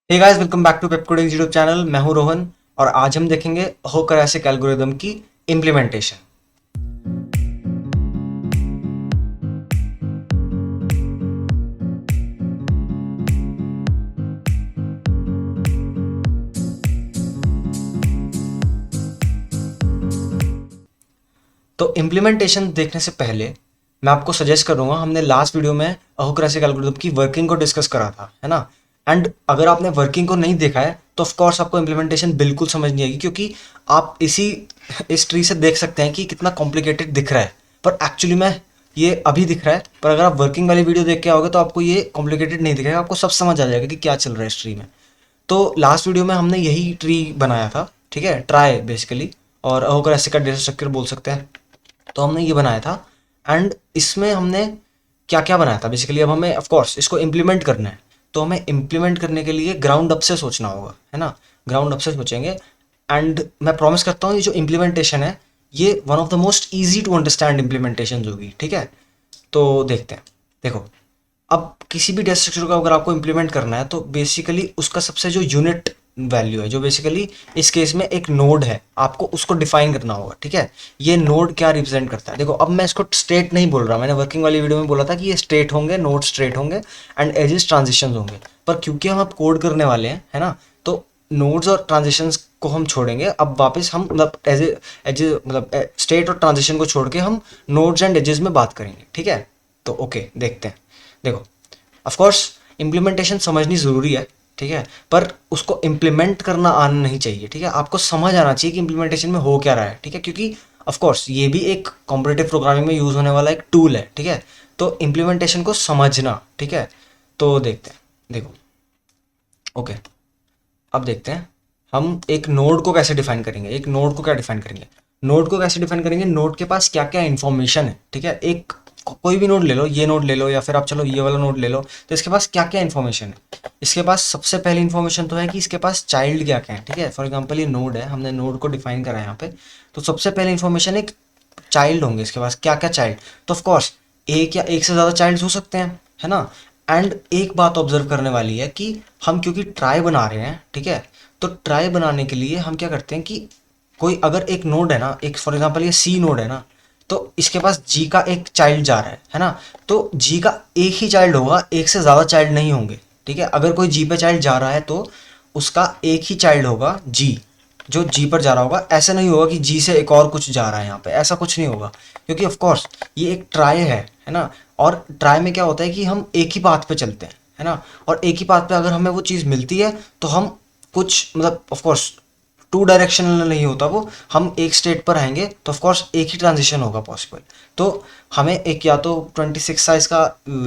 Hey guys, welcome back to Pepcoding YouTube channel. मैं हूं रोहन और आज हम देखेंगे होकरैसिक एल्गोरिदम की इम्प्लीमेंटेशन। तो इम्प्लीमेंटेशन देखने से पहले मैं आपको सजेस्ट करूंगा, हमने लास्ट वीडियो में होकरैसिक एल्गोरिदम की वर्किंग को डिस्कस करा था, है ना। एंड अगर आपने वर्किंग को नहीं देखा है तो ऑफ कोर्स आपको इम्प्लीमेंटेशन बिल्कुल समझ नहीं आएगी, क्योंकि आप इस ट्री से देख सकते हैं कि कितना कॉम्प्लिकेटेड दिख रहा है, पर एक्चुअली में ये अभी दिख रहा है। पर अगर आप वर्किंग वाली वीडियो देख के आओगे तो आपको ये कॉम्प्लिकेटेड नहीं दिखेगा, आपको सब समझ आ जाएगा कि क्या चल रहा है इस ट्री में। तो लास्ट वीडियो में हमने यही ट्री बनाया था, ठीक है, ट्राई बेसिकली, और होकरैसिक का डेटा स्ट्रक्चर बोल सकते हैं। तो हमने ये बनाया था एंड इसमें हमने क्या क्या बनाया था बेसिकली। अब हमें ऑफ कोर्स इसको इम्प्लीमेंट करना है, तो हमें इम्प्लीमेंट करने के लिए ग्राउंड अप से सोचना होगा, है ना। ग्राउंड अप से सोचेंगे एंड मैं प्रॉमिस करता हूँ ये जो इम्प्लीमेंटेशन है ये one of the most easy to understand implementation होगी, ठीक है। तो देखते हैं। देखो, अब किसी भी डेटा स्ट्रक्चर को अगर आपको इम्प्लीमेंट करना है तो बेसिकली उसका सबसे जो यूनिट वैल्यू है, जो बेसिकली इस केस में एक नोड है, आपको उसको डिफाइन करना होगा, ठीक है। ये नोड क्या रिप्रेजेंट करता है, देखो अब मैं इसको स्टेट नहीं बोल रहा, मैंने वर्किंग वाली वीडियो में बोला था कि ये स्टेट होंगे, नोड स्टेट होंगे एंड एजेस ट्रांजिशन होंगे। पर क्योंकि हम अब कोड करने वाले हैं, है ना, तो नोड्स और ट्रांजिशंस को हम छोड़ेंगे। अब वापस हम मतलब एज मतलब स्टेट और ट्रांजिशन को छोड़ के हम नोड्स एंड एजेस में बात करेंगे, ठीक है। तो ओके, देखते हैं। देखो, ऑफ कोर्स इम्प्लीमेंटेशन समझनी ज़रूरी है, ठीक है, पर उसको इम्प्लीमेंट करना आना नहीं चाहिए, ठीक है। आपको समझ आना चाहिए कि इम्प्लीमेंटेशन में हो क्या रहा है, ठीक है, क्योंकि ऑफ कोर्स ये भी एक कॉम्पिटिटिव प्रोग्रामिंग में यूज़ होने वाला एक टूल है, ठीक है। तो इम्प्लीमेंटेशन को समझना, ठीक है। तो देखते हैं। देखो, ओके, अब देखते हैं हम एक नोड को कैसे डिफाइन करेंगे। एक नोड को क्या डिफाइन करेंगे, नोड को कैसे डिफाइन करेंगे, नोड के पास क्या क्या इंफॉर्मेशन है, ठीक है। एक कोई भी नोड ले लो, ये नोड ले लो या फिर आप चलो ये वाला नोड ले लो, तो इसके पास क्या क्या इन्फॉर्मेशन है। इसके पास सबसे पहली इन्फॉर्मेशन तो है कि इसके पास चाइल्ड क्या क्या है, ठीक है। फॉर एग्जाम्पल ये नोड है, हमने नोड को डिफाइन करा है यहाँ पे, तो सबसे पहले इन्फॉर्मेशन एक चाइल्ड होंगे, इसके पास क्या क्या चाइल्ड। तो ऑफ कोर्स एक या एक से ज़्यादा चाइल्ड हो सकते हैं, है ना। एंड एक बात ऑब्जर्व करने वाली है कि हम क्योंकि ट्राई बना रहे हैं, ठीक है, तो ट्राई बनाने के लिए हम क्या करते हैं कि कोई अगर एक नोड है ना, एक फॉर एग्जांपल ये सी नोड है ना, तो इसके पास जी का एक चाइल्ड जा रहा है ना, तो जी का एक ही चाइल्ड होगा, एक से ज़्यादा चाइल्ड नहीं होंगे, ठीक है। अगर कोई जी पे चाइल्ड जा रहा है तो उसका एक ही चाइल्ड होगा जी, जो जी पर जा रहा होगा। ऐसा नहीं होगा कि जी से एक और कुछ जा रहा है यहाँ पे, ऐसा कुछ नहीं होगा, क्योंकि ऑफ कोर्स ये एक ट्राई है ना। और ट्राई में क्या होता है कि हम एक ही पाथ पे चलते हैं, है ना। और एक ही पाथ पे अगर हमें वो चीज़ मिलती है तो हम कुछ मतलब ऑफ कोर्स टू डायरेक्शनल नहीं होता वो, हम एक स्टेट पर आएंगे तो ऑफ कोर्स एक ही ट्रांजिशन होगा पॉसिबल। तो हमें एक या तो 26 साइज का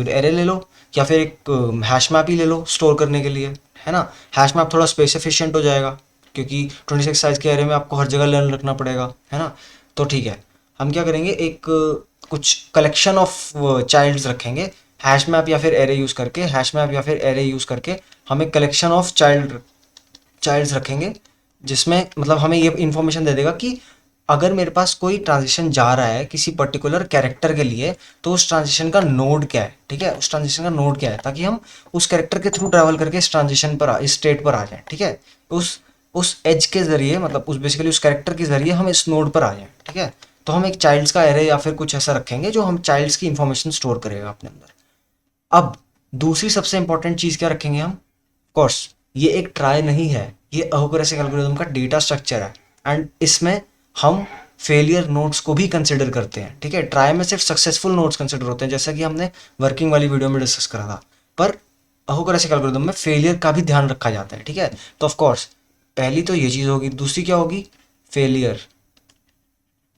एरे ले लो या फिर एक हैश मैप ही ले लो स्टोर करने के लिए, है ना। हैश मैप थोड़ा स्पेस एफिशिएंट हो जाएगा, क्योंकि 26 साइज के एरे में आपको हर जगह लर्न रखना पड़ेगा, है ना। तो ठीक है, हम क्या करेंगे, एक कुछ कलेक्शन ऑफ चाइल्ड्स रखेंगे हैश मैप या फिर एरे यूज़ करके। हैश मैप या फिर एरे यूज़ करके हम एक कलेक्शन ऑफ चाइल्ड्स रखेंगे, जिसमें मतलब हमें ये इन्फॉर्मेशन दे देगा कि अगर मेरे पास कोई ट्रांजिशन जा रहा है किसी पर्टिकुलर कैरेक्टर के लिए तो उस ट्रांजिशन का नोड क्या है, ठीक है, उस ट्रांजिशन का नोड क्या है, ताकि हम उस कैरेक्टर के थ्रू ट्रैवल करके इस ट्रांजिशन पर इस स्टेट पर आ जाएं, ठीक है। उस एज के जरिए, मतलब उस बेसिकली उस कैरेक्टर के जरिए हम इस नोड पर आ जाएं, ठीक है। तो हम एक चाइल्ड्स का एरे या फिर कुछ ऐसा रखेंगे जो हम चाइल्ड्स की इंफॉर्मेशन स्टोर करेगा अपने अंदर। अब दूसरी सबसे इंपॉर्टेंट चीज क्या रखेंगे हम, कोर्स ये एक ट्राई नहीं है, ये अहोकरैसिक एल्गोरिथम का डेटा स्ट्रक्चर है एंड इसमें हम फेलियर नोड्स को भी कंसिडर करते हैं, ठीक है। ट्राई में सिर्फ सक्सेसफुल नोड्स कंसिडर होते हैं, जैसा कि हमने वर्किंग वाली वीडियो में डिस्कस करा था। पर अहोकरैसिक एल्गोरिथम में फेलियर का भी ध्यान रखा जाता है, ठीक है। तो ऑफ कोर्स पहली तो ये चीज़ होगी, दूसरी क्या होगी, फेलियर।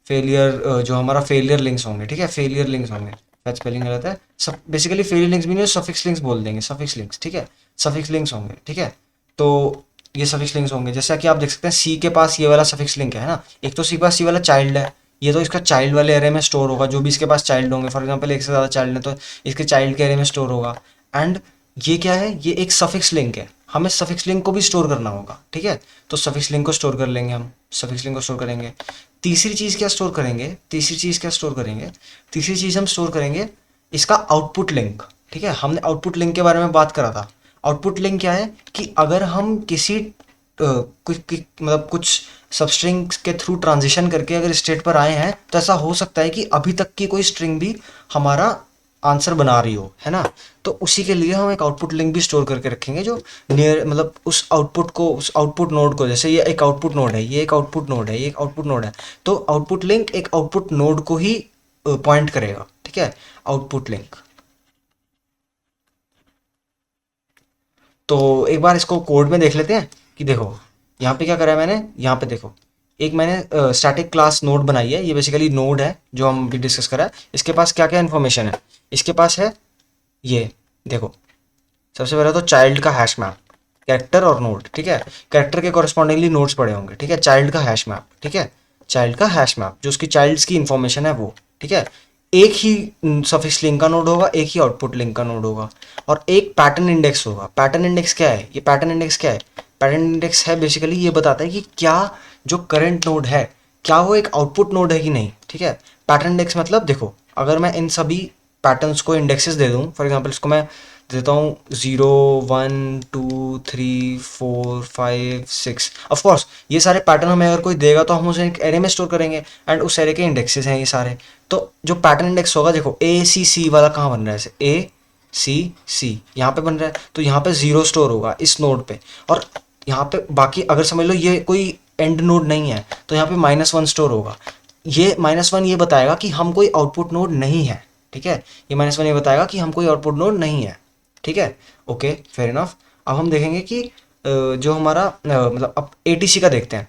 फेलियर जो हमारा फेलियर लिंक्स होंगे, ठीक है, फेलियर लिंक्स होंगे। शायद स्पेलिंग गलत है, सब बेसिकली फेलियर लिंक्स भी नहीं, सफिक्स लिंक्स बोल देंगे, सफिक्स लिंक्स, ठीक है। सफिक्स लिंक्स होंगे, ठीक है। तो ये सफिक्स लिंक्स होंगे, जैसा कि आप देख सकते हैं सी के पास ये वाला सफिक्स लिंक है ना। एक तो सी के पास सी वाला चाइल्ड है, ये तो इसका चाइल्ड वाले एरे में स्टोर होगा, जो भी इसके पास चाइल्ड होंगे, फॉर एग्जांपल एक से ज़्यादा चाइल्ड है तो इसके चाइल्ड के एरे में स्टोर होगा। एंड ये क्या है, ये एक सफिक्स लिंक है, हमें सफिक्स लिंक को भी स्टोर करना होगा, ठीक है। तो सफिक्स लिंक को स्टोर कर लेंगे, हम सफिक्स लिंक को स्टोर करेंगे। तीसरी चीज़ क्या स्टोर करेंगे, तीसरी चीज़ क्या स्टोर करेंगे, तीसरी चीज़ हम स्टोर करेंगे इसका आउटपुट लिंक, ठीक है। हमने आउटपुट लिंक के बारे में बात करा था। आउटपुट लिंक क्या है कि अगर हम किसी मतलब कुछ सबस्ट्रिंग के थ्रू ट्रांजिशन करके अगर स्टेट पर आए हैं, तो ऐसा हो सकता है कि अभी तक की कोई स्ट्रिंग भी हमारा आंसर बना रही हो, है ना। तो उसी के लिए हम एक आउटपुट लिंक भी स्टोर करके रखेंगे, जो नियर मतलब उस आउटपुट को, उस आउटपुट नोड को, जैसे ये एक आउटपुट नोड है, ये एक आउटपुट नोड है, ये एक आउटपुट नोड है, तो आउटपुट लिंक एक आउटपुट नोड को ही पॉइंट करेगा, ठीक है, आउटपुट लिंक। तो एक बार इसको कोड में देख लेते हैं कि देखो यहाँ पे क्या करा है मैंने, यहाँ पे देखो एक मैंने स्टैटिक क्लास नोड बनाई है, ये बेसिकली नोड है जो हम भी डिस्कस करा है। इसके पास क्या क्या इन्फॉर्मेशन है, इसके पास है ये देखो, सबसे पहले तो चाइल्ड का हैश मैप, कैरेक्टर और नोड, ठीक है, कैरेक्टर के कॉरेस्पॉन्डिंगली नोड्स पड़े होंगे, ठीक है, चाइल्ड का हैश मैप, ठीक है, चाइल्ड का हैश मैप जो उसकी चाइल्ड्स की इन्फॉर्मेशन है वो, ठीक है। एक ही सफिक्स लिंक का नोड होगा, एक ही आउटपुट लिंक का नोड होगा, और एक पैटर्न इंडेक्स होगा। पैटर्न इंडेक्स क्या है, ये पैटर्न इंडेक्स क्या है, पैटर्न इंडेक्स है बेसिकली ये बताता है कि क्या जो करंट नोड है क्या वो एक आउटपुट नोड है कि नहीं, ठीक है। पैटर्न इंडेक्स मतलब देखो, अगर मैं इन सभी पैटर्न्स को इंडेक्सेस दे दूँ, फॉर एग्जाम्पल इसको मैं देता हूँ 0 1 2 3 4 5 6, ऑफकोर्स ये सारे पैटर्न हमें अगर कोई देगा तो हम उसे एक एरे में स्टोर करेंगे, एंड उस एरे के इंडेक्सेस हैं ये सारे। तो जो पैटर्न इंडेक्स होगा, देखो ए सी सी वाला कहाँ बन रहा है, जैसे ए सी सी यहाँ पे बन रहा है, तो यहाँ पे 0 स्टोर होगा इस नोड पे, और यहाँ पे बाकी अगर समझ लो ये कोई एंड नोड नहीं है तो यहाँ पे -1 स्टोर होगा। ये -1 ये बताएगा कि हम कोई आउटपुट नोड नहीं है, ठीक है, ये -1 ये बताएगा कि हम कोई आउटपुट नोड नहीं है, ठीक है। Okay, fair enough. अब हम देखेंगे कि जो हमारा मतलब अब ATC का देखते हैं,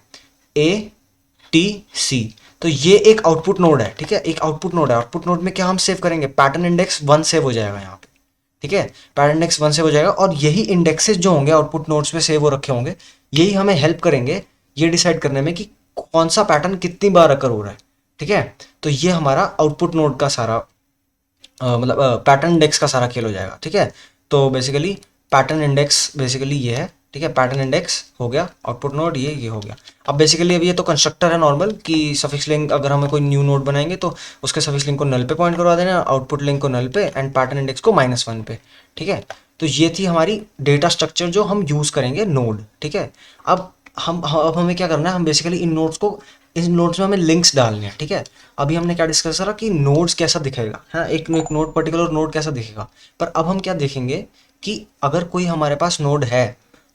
ATC, तो ये एक आउटपुट नोड है, ठीक है, एक आउटपुट नोड है। आउटपुट नोड में क्या हम सेव करेंगे, पैटर्न इंडेक्स 1 सेव हो जाएगा यहाँ पे, ठीक है, पैटर्न इंडेक्स 1 सेव हो जाएगा, और यही इंडेक्सेस जो होंगे आउटपुट नोड्स पे सेव हो रखे होंगे, यही हमें हेल्प करेंगे ये डिसाइड करने में कि कौन सा पैटर्न कितनी बार अकर हो रहा है, ठीक है। तो ये हमारा आउटपुट नोड का सारा मतलब पैटर्न इंडेक्स का सारा खेल हो जाएगा, ठीक है। तो बेसिकली पैटर्न इंडेक्स बेसिकली ये है, ठीक है, पैटर्न इंडेक्स हो गया, आउटपुट नोड ये हो गया। अब बेसिकली अभी ये तो कंस्ट्रक्टर है नॉर्मल कि सफिक्स लिंक अगर हमें कोई न्यू नोड बनाएंगे तो उसके सफिक्स लिंक को नल पे पॉइंट करवा देना, आउटपुट लिंक को नल पे, एंड पैटर्न इंडेक्स को -1 पे, ठीक है। तो ये थी हमारी डेटा स्ट्रक्चर जो हम यूज़ करेंगे नोड, ठीक है। अब हमें क्या करना है, हम बेसिकली इन नोड्स को, इस नोड्स में हमें लिंक्स डालने हैं, ठीक है। अभी हमने क्या डिस्कस करा कि नोड्स कैसा दिखेगा, है ना, एक नोड पर्टिकुलर नोड कैसा दिखेगा, पर अब हम क्या देखेंगे कि अगर कोई हमारे पास नोड है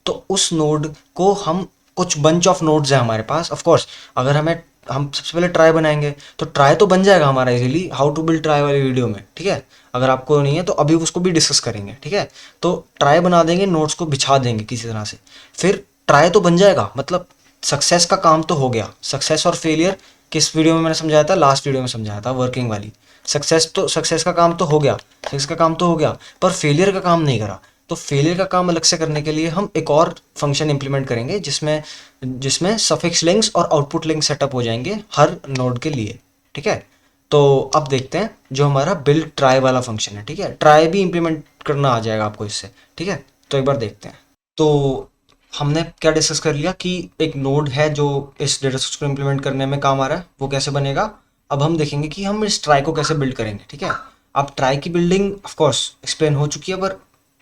तो उस नोड को हम, कुछ बंच ऑफ नोड्स है हमारे पास, ऑफ कोर्स अगर हम सबसे पहले ट्राई बनाएंगे तो ट्राई तो बन जाएगा हमारा easily, how to build trie वाली वीडियो में, ठीक है। अगर आपको नहीं है तो अभी उसको भी डिस्कस करेंगे, ठीक है। तो ट्राई बना देंगे, नोड्स को बिछा देंगे किसी तरह से, फिर ट्राई तो बन जाएगा, मतलब सक्सेस का काम तो हो गया। सक्सेस और फेलियर किस वीडियो में मैंने समझाया था, लास्ट वीडियो में समझाया था, वर्किंग वाली। सक्सेस का काम तो हो गया, सक्सेस का काम तो हो गया, पर फेलियर का काम नहीं करा। तो फेलियर का काम अलग से करने के लिए हम एक और फंक्शन इंप्लीमेंट करेंगे जिसमें जिसमें सफिक्स लिंक्स और आउटपुट लिंक सेटअप हो जाएंगे हर नोड के लिए, ठीक है। तो अब देखते हैं जो हमारा बिल्ड ट्राई वाला फंक्शन है, ठीक है, ट्राई भी इंप्लीमेंट करना आ जाएगा आपको इससे, ठीक है। तो एक बार देखते हैं। तो हमने क्या डिस्कस कर लिया कि एक नोड है जो इस डेटा स्ट्रक्चर को इम्प्लीमेंट करने में काम आ रहा है, वो कैसे बनेगा। अब हम देखेंगे कि हम इस ट्राई को कैसे बिल्ड करेंगे, ठीक है। अब ट्राई की बिल्डिंग ऑफ कोर्स एक्सप्लेन हो चुकी है, पर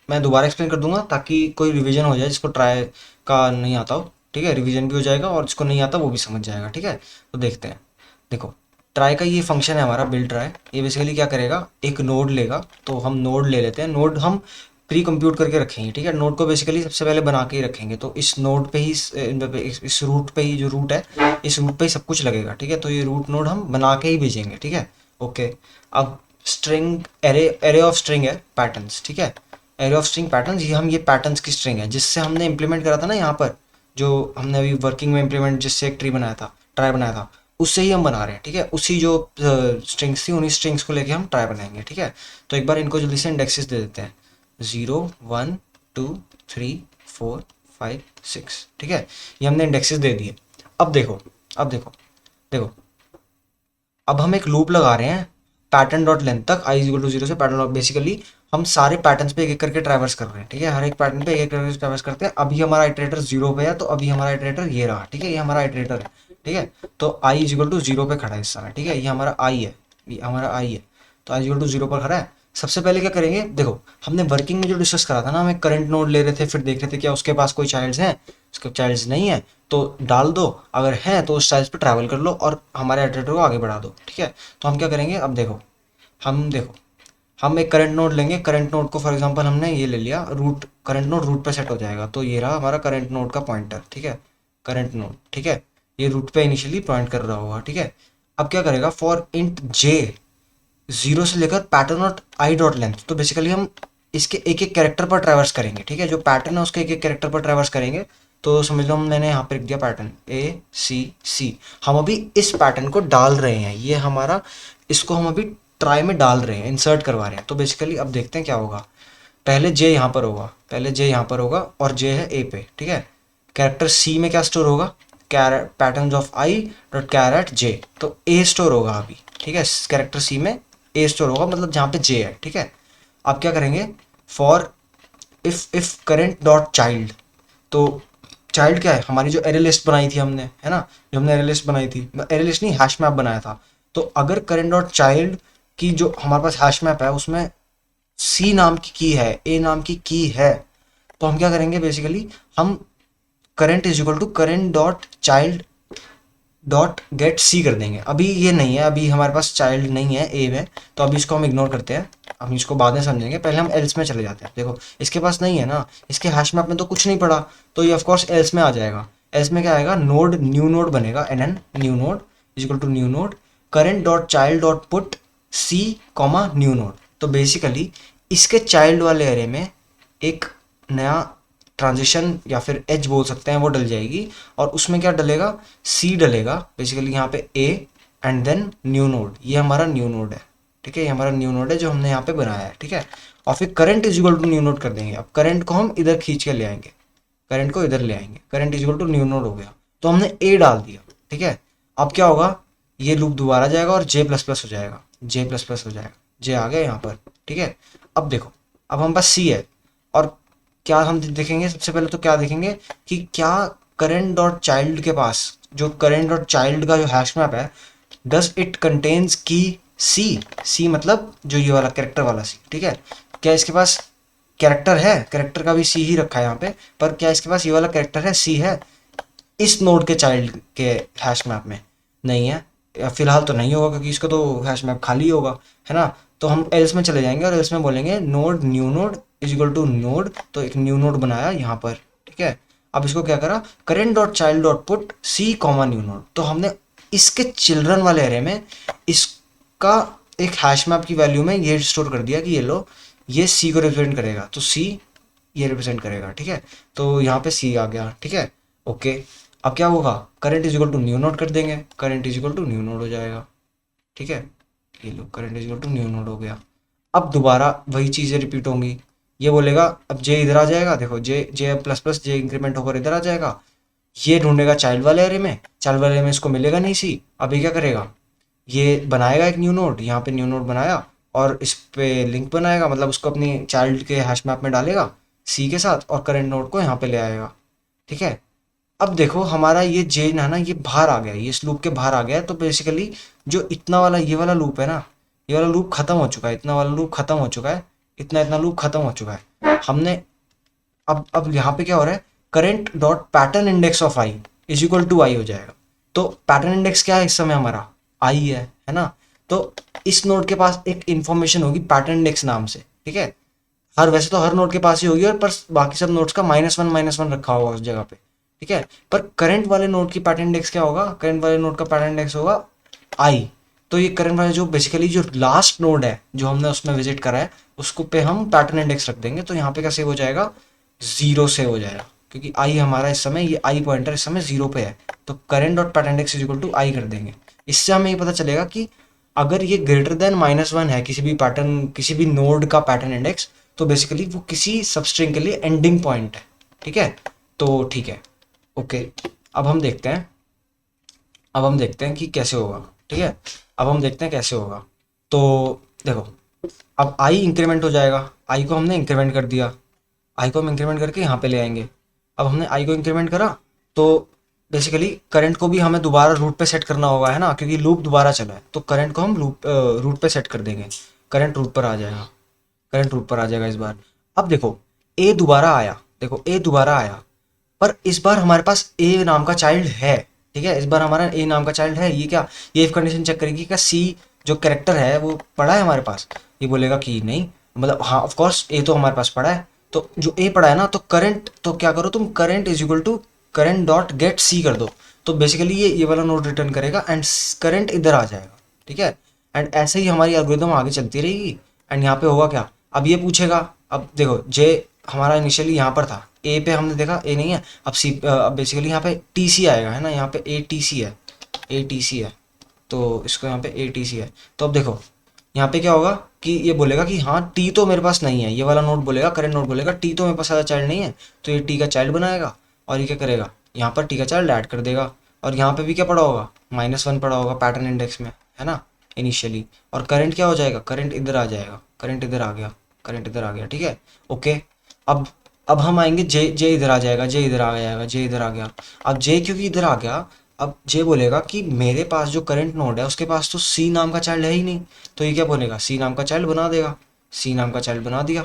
मैं दोबारा एक्सप्लेन कर दूंगा ताकि कोई रिवीजन हो जाए जिसको ट्राई का नहीं आता हो, ठीक है, रिवीजन भी हो जाएगा और जिसको नहीं आता वो भी समझ जाएगा, ठीक है। तो देखते हैं, देखो ट्राई का ये फंक्शन है हमारा बिल्ड ट्राई, ये बेसिकली क्या करेगा, एक नोड लेगा, तो हम नोड ले लेते हैं, नोड हम प्री कंप्यूट करके रखेंगे, ठीक है। नोड को बेसिकली सबसे पहले बना के ही रखेंगे, तो इस नोड पे ही इस रूट पे ही, जो रूट है इस रूट पे ही सब कुछ लगेगा, ठीक है। तो ये रूट नोड हम बना के ही भेजेंगे, ठीक है। ओके, अब स्ट्रिंग एरे ऑफ स्ट्रिंग है पैटर्न्स, ठीक है, एरे ऑफ स्ट्रिंग पैटर्न्स, ये हम ये पैटर्न्स की स्ट्रिंग है जिससे हमने इंप्लीमेंट करा था ना यहाँ पर, जो हमने अभी वर्किंग में इंप्लीमेंट जिससे एक ट्री बनाया था, ट्राई बनाया था, उससे ही हम बना रहे हैं, ठीक है। उसी जो स्ट्रिंग्स थी उन्हीं स्ट्रिंग्स को लेके हम ट्राई बनाएंगे, ठीक है। तो एक बार इनको जल्दी से इंडेक्सेस दे देते हैं, 0 1 2 3 4 5 6, ठीक है, ये हमने इंडेक्सेस दे दिए। अब देखो, अब देखो देखो अब हम एक लूप लगा रहे हैं पैटर्न डॉट लेंथ तक, i इक्वल टू 0 से पैटर्न डॉट, बेसिकली हम सारे पैटर्न्स पे एक एक करके ट्रैवर्स कर रहे हैं, ठीक है, हर एक पैटर्न पे एक एक करके ट्रैवर्स करते हैं। अभी हमारा इटरेटर 0 पे है, तो अभी हमारा इटरेटर ये रहा, ठीक है, ये हमारा इटरेटर है, ठीक है। तो i इक्वल टू 0 पे खड़ा है इस समय, ठीक है, ये हमारा i है, ये हमारा i है, तो i इक्वल टू 0 पर खड़ा है। सबसे पहले क्या करेंगे, देखो हमने वर्किंग में जो डिस्कस करा था ना, हम एक करंट नोड ले रहे थे, फिर देख रहे थे क्या उसके पास कोई चाइल्ड्स हैं, उसके चाइल्ड्स नहीं है तो डाल दो, अगर है तो उस चाइल्ड्स पे ट्रैवल कर लो और हमारे इटरेटर को आगे बढ़ा दो, ठीक है। तो हम क्या करेंगे, अब देखो हम एक करंट नोड लेंगे, करंट नोड को फॉर एग्जांपल हमने ये ले लिया रूट, करंट नोड रूट पे सेट हो जाएगा, तो ये रहा हमारा करंट नोड का पॉइंटर, ठीक है, करंट नोड, ठीक है, ये रूट पे इनिशियली पॉइंट कर रहा होगा, ठीक है। अब क्या करेगा, फॉर इंट जे, जीरो से लेकर पैटर्न और आई डॉट लेंथ, तो बेसिकली हम इसके एक एक कैरेक्टर पर ट्रैवर्स करेंगे, ठीक है, जो पैटर्न है उसके एक एक कैरेक्टर पर ट्रैवर्स करेंगे। तो समझ लो मैंने यहाँ पर लिख दिया पैटर्न ए सी सी, हम अभी इस पैटर्न को डाल रहे हैं, ये हमारा, इसको हम अभी ट्राई में डाल रहे हैं, इंसर्ट करवा रहे हैं। तो बेसिकली अब देखते हैं क्या होगा, पहले जे यहाँ पर होगा, पहले जे यहाँ पर होगा और जे है ए पे, ठीक है। कैरेक्टर सी में क्या स्टोर होगा, pattern of I dot caret J, तो ए स्टोर होगा अभी, ठीक है, कैरेक्टर सी में ए स्टोर होगा, मतलब जहाँ पे जे है, ठीक है। अब क्या करेंगे, for if current dot child, तो चाइल्ड क्या है, हमारी जो एरे लिस्ट बनाई थी हमने, है ना, जो हमने एरे लिस्ट बनाई थी, एरे लिस्ट नहीं हैश मैप बनाया था, तो अगर करेंट डॉट चाइल्ड की जो हमारे पास हैश मैप है उसमें सी नाम की है, ए नाम की है, तो हम क्या करेंगे बेसिकली, हम current is equal to current dot child dot get C कर देंगे। अभी ये नहीं है, अभी हमारे पास चाइल्ड नहीं है ए में, तो अभी इसको हम इग्नोर करते हैं, हम इसको बाद में समझेंगे, पहले हम एल्स में चले जाते हैं। देखो इसके पास नहीं है ना, इसके हैश मैप में तो कुछ नहीं पड़ा, तो ये ऑफकोर्स एल्स में आ जाएगा। एल्स में क्या आएगा, नोड न्यू नोड बनेगा, n n new node is equal to new node current dot child dot put C comma new node. तो बेसिकली इसके चाइल्ड वाले एरे में एक नया ट्रांजिशन या फिर एज बोल सकते हैं वो डल जाएगी, और उसमें क्या डलेगा, सी डलेगा, बेसिकली यहाँ पे A and then new node, ये हमारा न्यू नोड है, ठीक है, ये हमारा न्यू नोड है जो हमने यहाँ पे बनाया है, ठीक है। और फिर current is equal to new node कर देंगे, अब करंट को हम इधर खींच के ले आएंगे, करंट को इधर ले आएंगे, current is equal to new node हो गया, तो हमने ए डाल दिया, ठीक है। अब क्या होगा, ये लूप दोबारा जाएगा और जे प्लस प्लस हो जाएगा, जे प्लस प्लस हो जाएगा, जे आ गया यहाँ पर, ठीक है। अब देखो, अब हम पास सी है, और क्या हम देखेंगे, सबसे पहले तो क्या देखेंगे कि क्या करेंट डॉट चाइल्ड के पास, जो करेंट डॉट चाइल्ड का जो हैश मैप है, डज इट कंटेन्स की सी, सी मतलब जो ये वाला कैरेक्टर वाला सी, ठीक है, क्या इसके पास कैरेक्टर है, कैरेक्टर का भी सी ही रखा है यहाँ पे, पर क्या इसके पास ये वाला कैरेक्टर है, सी है इस नोड के चाइल्ड के हैश मैप में, नहीं है, या फिलहाल तो नहीं होगा क्योंकि इसका तो हैश मैप खाली होगा, है ना। तो हम एल्स में चले जाएंगे और एल्स में बोलेंगे node new node is equal to node, तो एक न्यू नोड बनाया यहाँ पर, ठीक है। अब इसको क्या करा, current dot child dot put C comma new node, तो हमने इसके चिल्ड्रन वाले एरे में इसका एक हैश मैप की वैल्यू में ये स्टोर कर दिया कि ये लो, ये सी को रिप्रेजेंट करेगा, तो सी ये रिप्रेजेंट करेगा, ठीक है। तो यहाँ पे सी आ गया, ठीक है, ओके। अब क्या होगा, current is equal to new node कर देंगे, current is equal to new node हो जाएगा, ठीक है, ये लो current is equal to new node हो गया। अब दोबारा वही चीज़ें रिपीट होंगी, ये बोलेगा अब जे इधर आ जाएगा, देखो जे जे प्लस प्लस जे इंक्रीमेंट होकर इधर आ जाएगा, ये ढूंढेगा चाइल्ड वाले एरे में, चाइल्ड वाले एरे में इसको मिलेगा नहीं सी, अभी क्या करेगा, ये बनाएगा एक न्यू नोड, यहाँ पे न्यू नोड बनाया और इस पे लिंक बनाएगा, मतलब उसको अपनी चाइल्ड के हैश मैप में डालेगा सी के साथ और करंट नोड को यहाँ पे ले आएगा, ठीक है। अब देखो हमारा ये जे है ना, ये बाहर आ गया, ये इस लूप के बाहर आ गया, तो बेसिकली जो इतना वाला ये वाला लूप है ना, ये वाला लूप खत्म हो चुका है, इतना वाला लूप खत्म हो चुका है, इतना इतना लूप खत्म हो चुका है हमने। अब यहाँ पे क्या हो रहा है, current dot pattern index of I is equal to I हो जाएगा, तो पैटर्न इंडेक्स क्या है इस समय हमारा, आई है ना। तो इस नोड के पास एक इंफॉर्मेशन होगी पैटर्न इंडेक्स नाम से, ठीक है, हर वैसे तो हर नोड के पास ही होगी, और पर बाकी सब नोड्स का -1 रखा होगा उस जगह पे, ठीक है। पर करंट वाले नोड की पैटर्न इंडेक्स क्या होगा, करंट वाले नोड का पैटर्न इंडेक्स होगा आई, तो ये करंट वाले जो बेसिकली जो लास्ट नोड है जो हमने उसमें विजिट करा है उसको पे हम पैटर्न इंडेक्स रख देंगे, तो यहाँ पे क्या सेव हो जाएगा, 0 सेव हो जाएगा, क्योंकि आई हमारा इस समय, ये आई पॉइंटर इस समय 0 पे है, तो current dot pattern index is equal to I कर देंगे। इससे हमें ये पता चलेगा कि अगर ये ग्रेटर देन -1 है किसी भी पैटर्न, किसी भी नोड का पैटर्न इंडेक्स, तो बेसिकली वो किसी सबस्ट्रिंग के लिए एंडिंग पॉइंट है, ठीक है। तो ठीक है, ओके। अब हम देखते हैं, अब हम देखते हैं कि कैसे होगा, ठीक है, अब हम देखते हैं कैसे होगा। तो देखो अब आई इंक्रीमेंट हो जाएगा, आई को हमने इंक्रीमेंट कर दिया, आई को हम इंक्रीमेंट करके यहाँ पे ले आएंगे। अब हमने आई को इंक्रीमेंट करा तो बेसिकली करंट को भी हमें दोबारा रूट पे सेट करना होगा, है ना, क्योंकि लूप दोबारा चला है, तो करंट को हम लूप रूट पे सेट कर देंगे, करंट रूट पर आ जाएगा, करंट रूट पर आ जाएगा इस बार। अब देखो ए दोबारा आया, देखो ए दोबारा आया, पर इस बार हमारे पास ए नाम का चाइल्ड है। ठीक है, इस बार हमारा ए नाम का चाइल्ड है। ये क्या, ये इफ कंडीशन चेक करेगी क्या सी जो कैरेक्टर है वो पड़ा है हमारे पास। ये बोलेगा कि नहीं, मतलब हाँ ऑफ कोर्स ए तो हमारे पास पड़ा है। तो जो ए पड़ा है ना, तो करंट, तो क्या करो तुम, current is equal to current dot get C कर दो। तो बेसिकली ये वाला नोड रिटर्न करेगा एंड करंट इधर आ जाएगा। ठीक है, एंड ऐसे ही हमारी एल्गोरिदम आगे चलती रहेगी। एंड यहाँ पे होगा क्या, अब ये पूछेगा, अब देखो जे हमारा इनिशियली यहाँ पर था, ए पे हमने देखा ए नहीं है, अब सी, अब बेसिकली यहाँ पे टी सी आएगा, है ना, यहाँ पे ए टी सी है, ए टी सी है, तो इसको यहाँ पे ए टी सी है। तो अब देखो यहाँ पे क्या होगा कि ये बोलेगा कि हाँ टी तो मेरे पास नहीं है, ये वाला नोड बोलेगा, करंट नोड बोलेगा टी तो मेरे पास ज़्यादा चाइल्ड नहीं है, तो ये टी का चाइल्ड बनाएगा और ये क्या करेगा, यहाँ पर टी का चाइल्ड ऐड कर देगा। और यहाँ पे भी क्या पड़ा होगा, -1 पड़ा होगा पैटर्न इंडेक्स में, है ना, इनिशियली। और करंट क्या हो जाएगा, करंट इधर आ जाएगा, करंट इधर आ गया, करंट इधर आ गया। ठीक है, ओके। अब अब हम आएंगे जे, जे इधर आ जाएगा, जे इधर आ जाएगा, जे इधर आ गया। अब जे क्योंकि इधर आ गया, अब जे बोलेगा कि मेरे पास जो करंट नोड है उसके पास तो सी नाम का चाइल्ड है ही नहीं, तो ये क्या बोलेगा, सी नाम का चाइल्ड बना देगा। सी नाम का चाइल्ड बना दिया,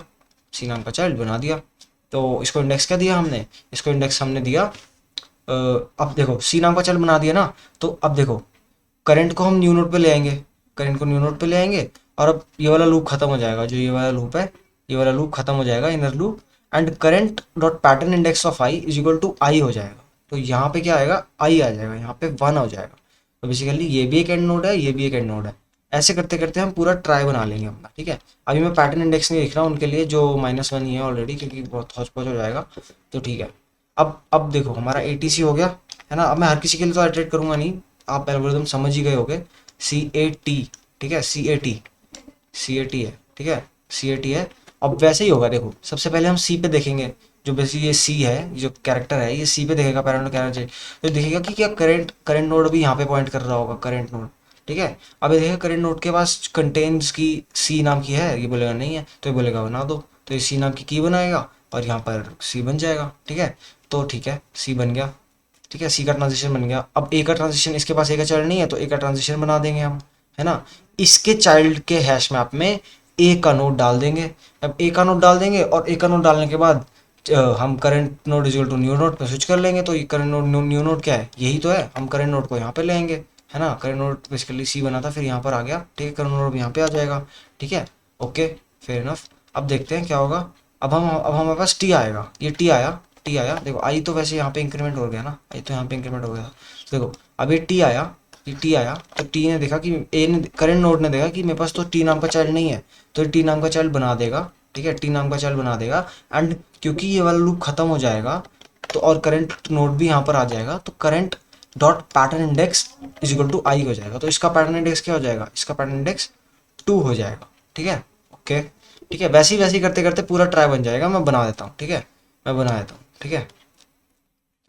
सी नाम का चाइल्ड बना दिया। तो इसको इंडेक्स क्या दिया हमने, इसको इंडेक्स हमने दिया, अब देखो सी नाम का चाइल्ड बना दिया ना। तो अब देखो करंट को हम न्यू नोड पे ले आएंगे, करंट को न्यू नोड पे ले आएंगे, और अब ये वाला लूप खत्म हो जाएगा, जो ये वाला लूप है, ये वाला लूप खत्म हो जाएगा, inner loop. And current dot pattern index of I is equal to I हो जाएगा। तो यहाँ पे क्या आएगा, आई आ जाएगा, यहाँ पे 1 हो जाएगा। तो बेसिकली ये भी एक एंड नोड है, ये भी एक एंड नोड है। ऐसे करते करते हम पूरा ट्राई बना लेंगे अपना। ठीक है, अभी मैं पैटर्न इंडेक्स नहीं लिख रहा हूँ उनके लिए जो -1 ही है ऑलरेडी, क्योंकि बहुत हौच पौच हो जाएगा। तो ठीक है, अब देखो हमारा ATC हो गया, है ना। अब मैं हर किसी के लिए तो इटरेट करूंगा नहीं, आप एल्गोरिथम समझ ही गए होगे। CAT, ठीक है, CAT है, ठीक है, CAT है। अब वैसे ही होगा, देखो सबसे पहले हम सी पे देखेंगे, जो बेसिकली ये सी है, जो कैरेक्टर है ये सी पे देखेगा, पैरेंट कैरेक्टर, तो देखेगा कि क्या करंट करंट नोड भी यहाँ पे पॉइंट कर रहा होगा, करंट नोड। ठीक है, अब ये देखेगा करंट नोड के पास कंटेन्स की सी नाम की है, ये बोलेगा नहीं है, तो ये बोलेगा बना दो, तो ये सी नाम की बनाएगा और यहाँ पर सी बन जाएगा। ठीक है, तो ठीक है, सी बन गया। ठीक है, सी का ट्रांजिशन बन गया। अब ए का ट्रांजिशन, इसके पास ए का चाइल्ड नहीं है, तो ए का ट्रांजिशन बना देंगे हम, है ना। इसके चाइल्ड के हैश मैप में ए का नोड डाल देंगे। अब ए का नोड डाल देंगे और ए का नोड डालने के बाद हम current node equal to new node पे स्विच कर लेंगे। तो ये करंट नोड न्यू नोड क्या है, यही तो है, हम करंट नोड को यहाँ पे लेंगे, है ना। करंट नोड बेसिकली सी बना था, फिर यहाँ पर आ गया। ठीक है, करंट नोड यहाँ पे आ जाएगा। ठीक है, ओके, फेयर इनफ। अब देखते हैं क्या होगा। अब हमारे पास टी आएगा, ये टी आया, देखो आई तो वैसे यहाँ पे इंक्रीमेंट हो गया ना, आई तो यहाँ पे इंक्रीमेंट हो गया। तो देखो अब ये टी आया, ये टी आया, तो टी ने देखा कि ए ने, करंट नोड ने देखा कि मेरे पास तो टी नाम का चाइल्ड नहीं है, तो टी नाम का चाइल्ड बना देगा। ठीक है, टी नाम का चाइल्ड बना देगा। एंड क्योंकि ये वाला लूप खत्म हो जाएगा, तो और करंट नोड भी यहाँ पर आ जाएगा, तो current dot pattern index is equal to I हो जाएगा। तो इसका पैटर्न इंडेक्स क्या हो जाएगा, इसका पैटर्न इंडेक्स 2 हो जाएगा। ठीक है, ओके। ठीक है, वैसे ही करते करते पूरा ट्राई बन जाएगा। मैं बना देता हूँ, ठीक है, मैं बना देता हूँ। ठीक है,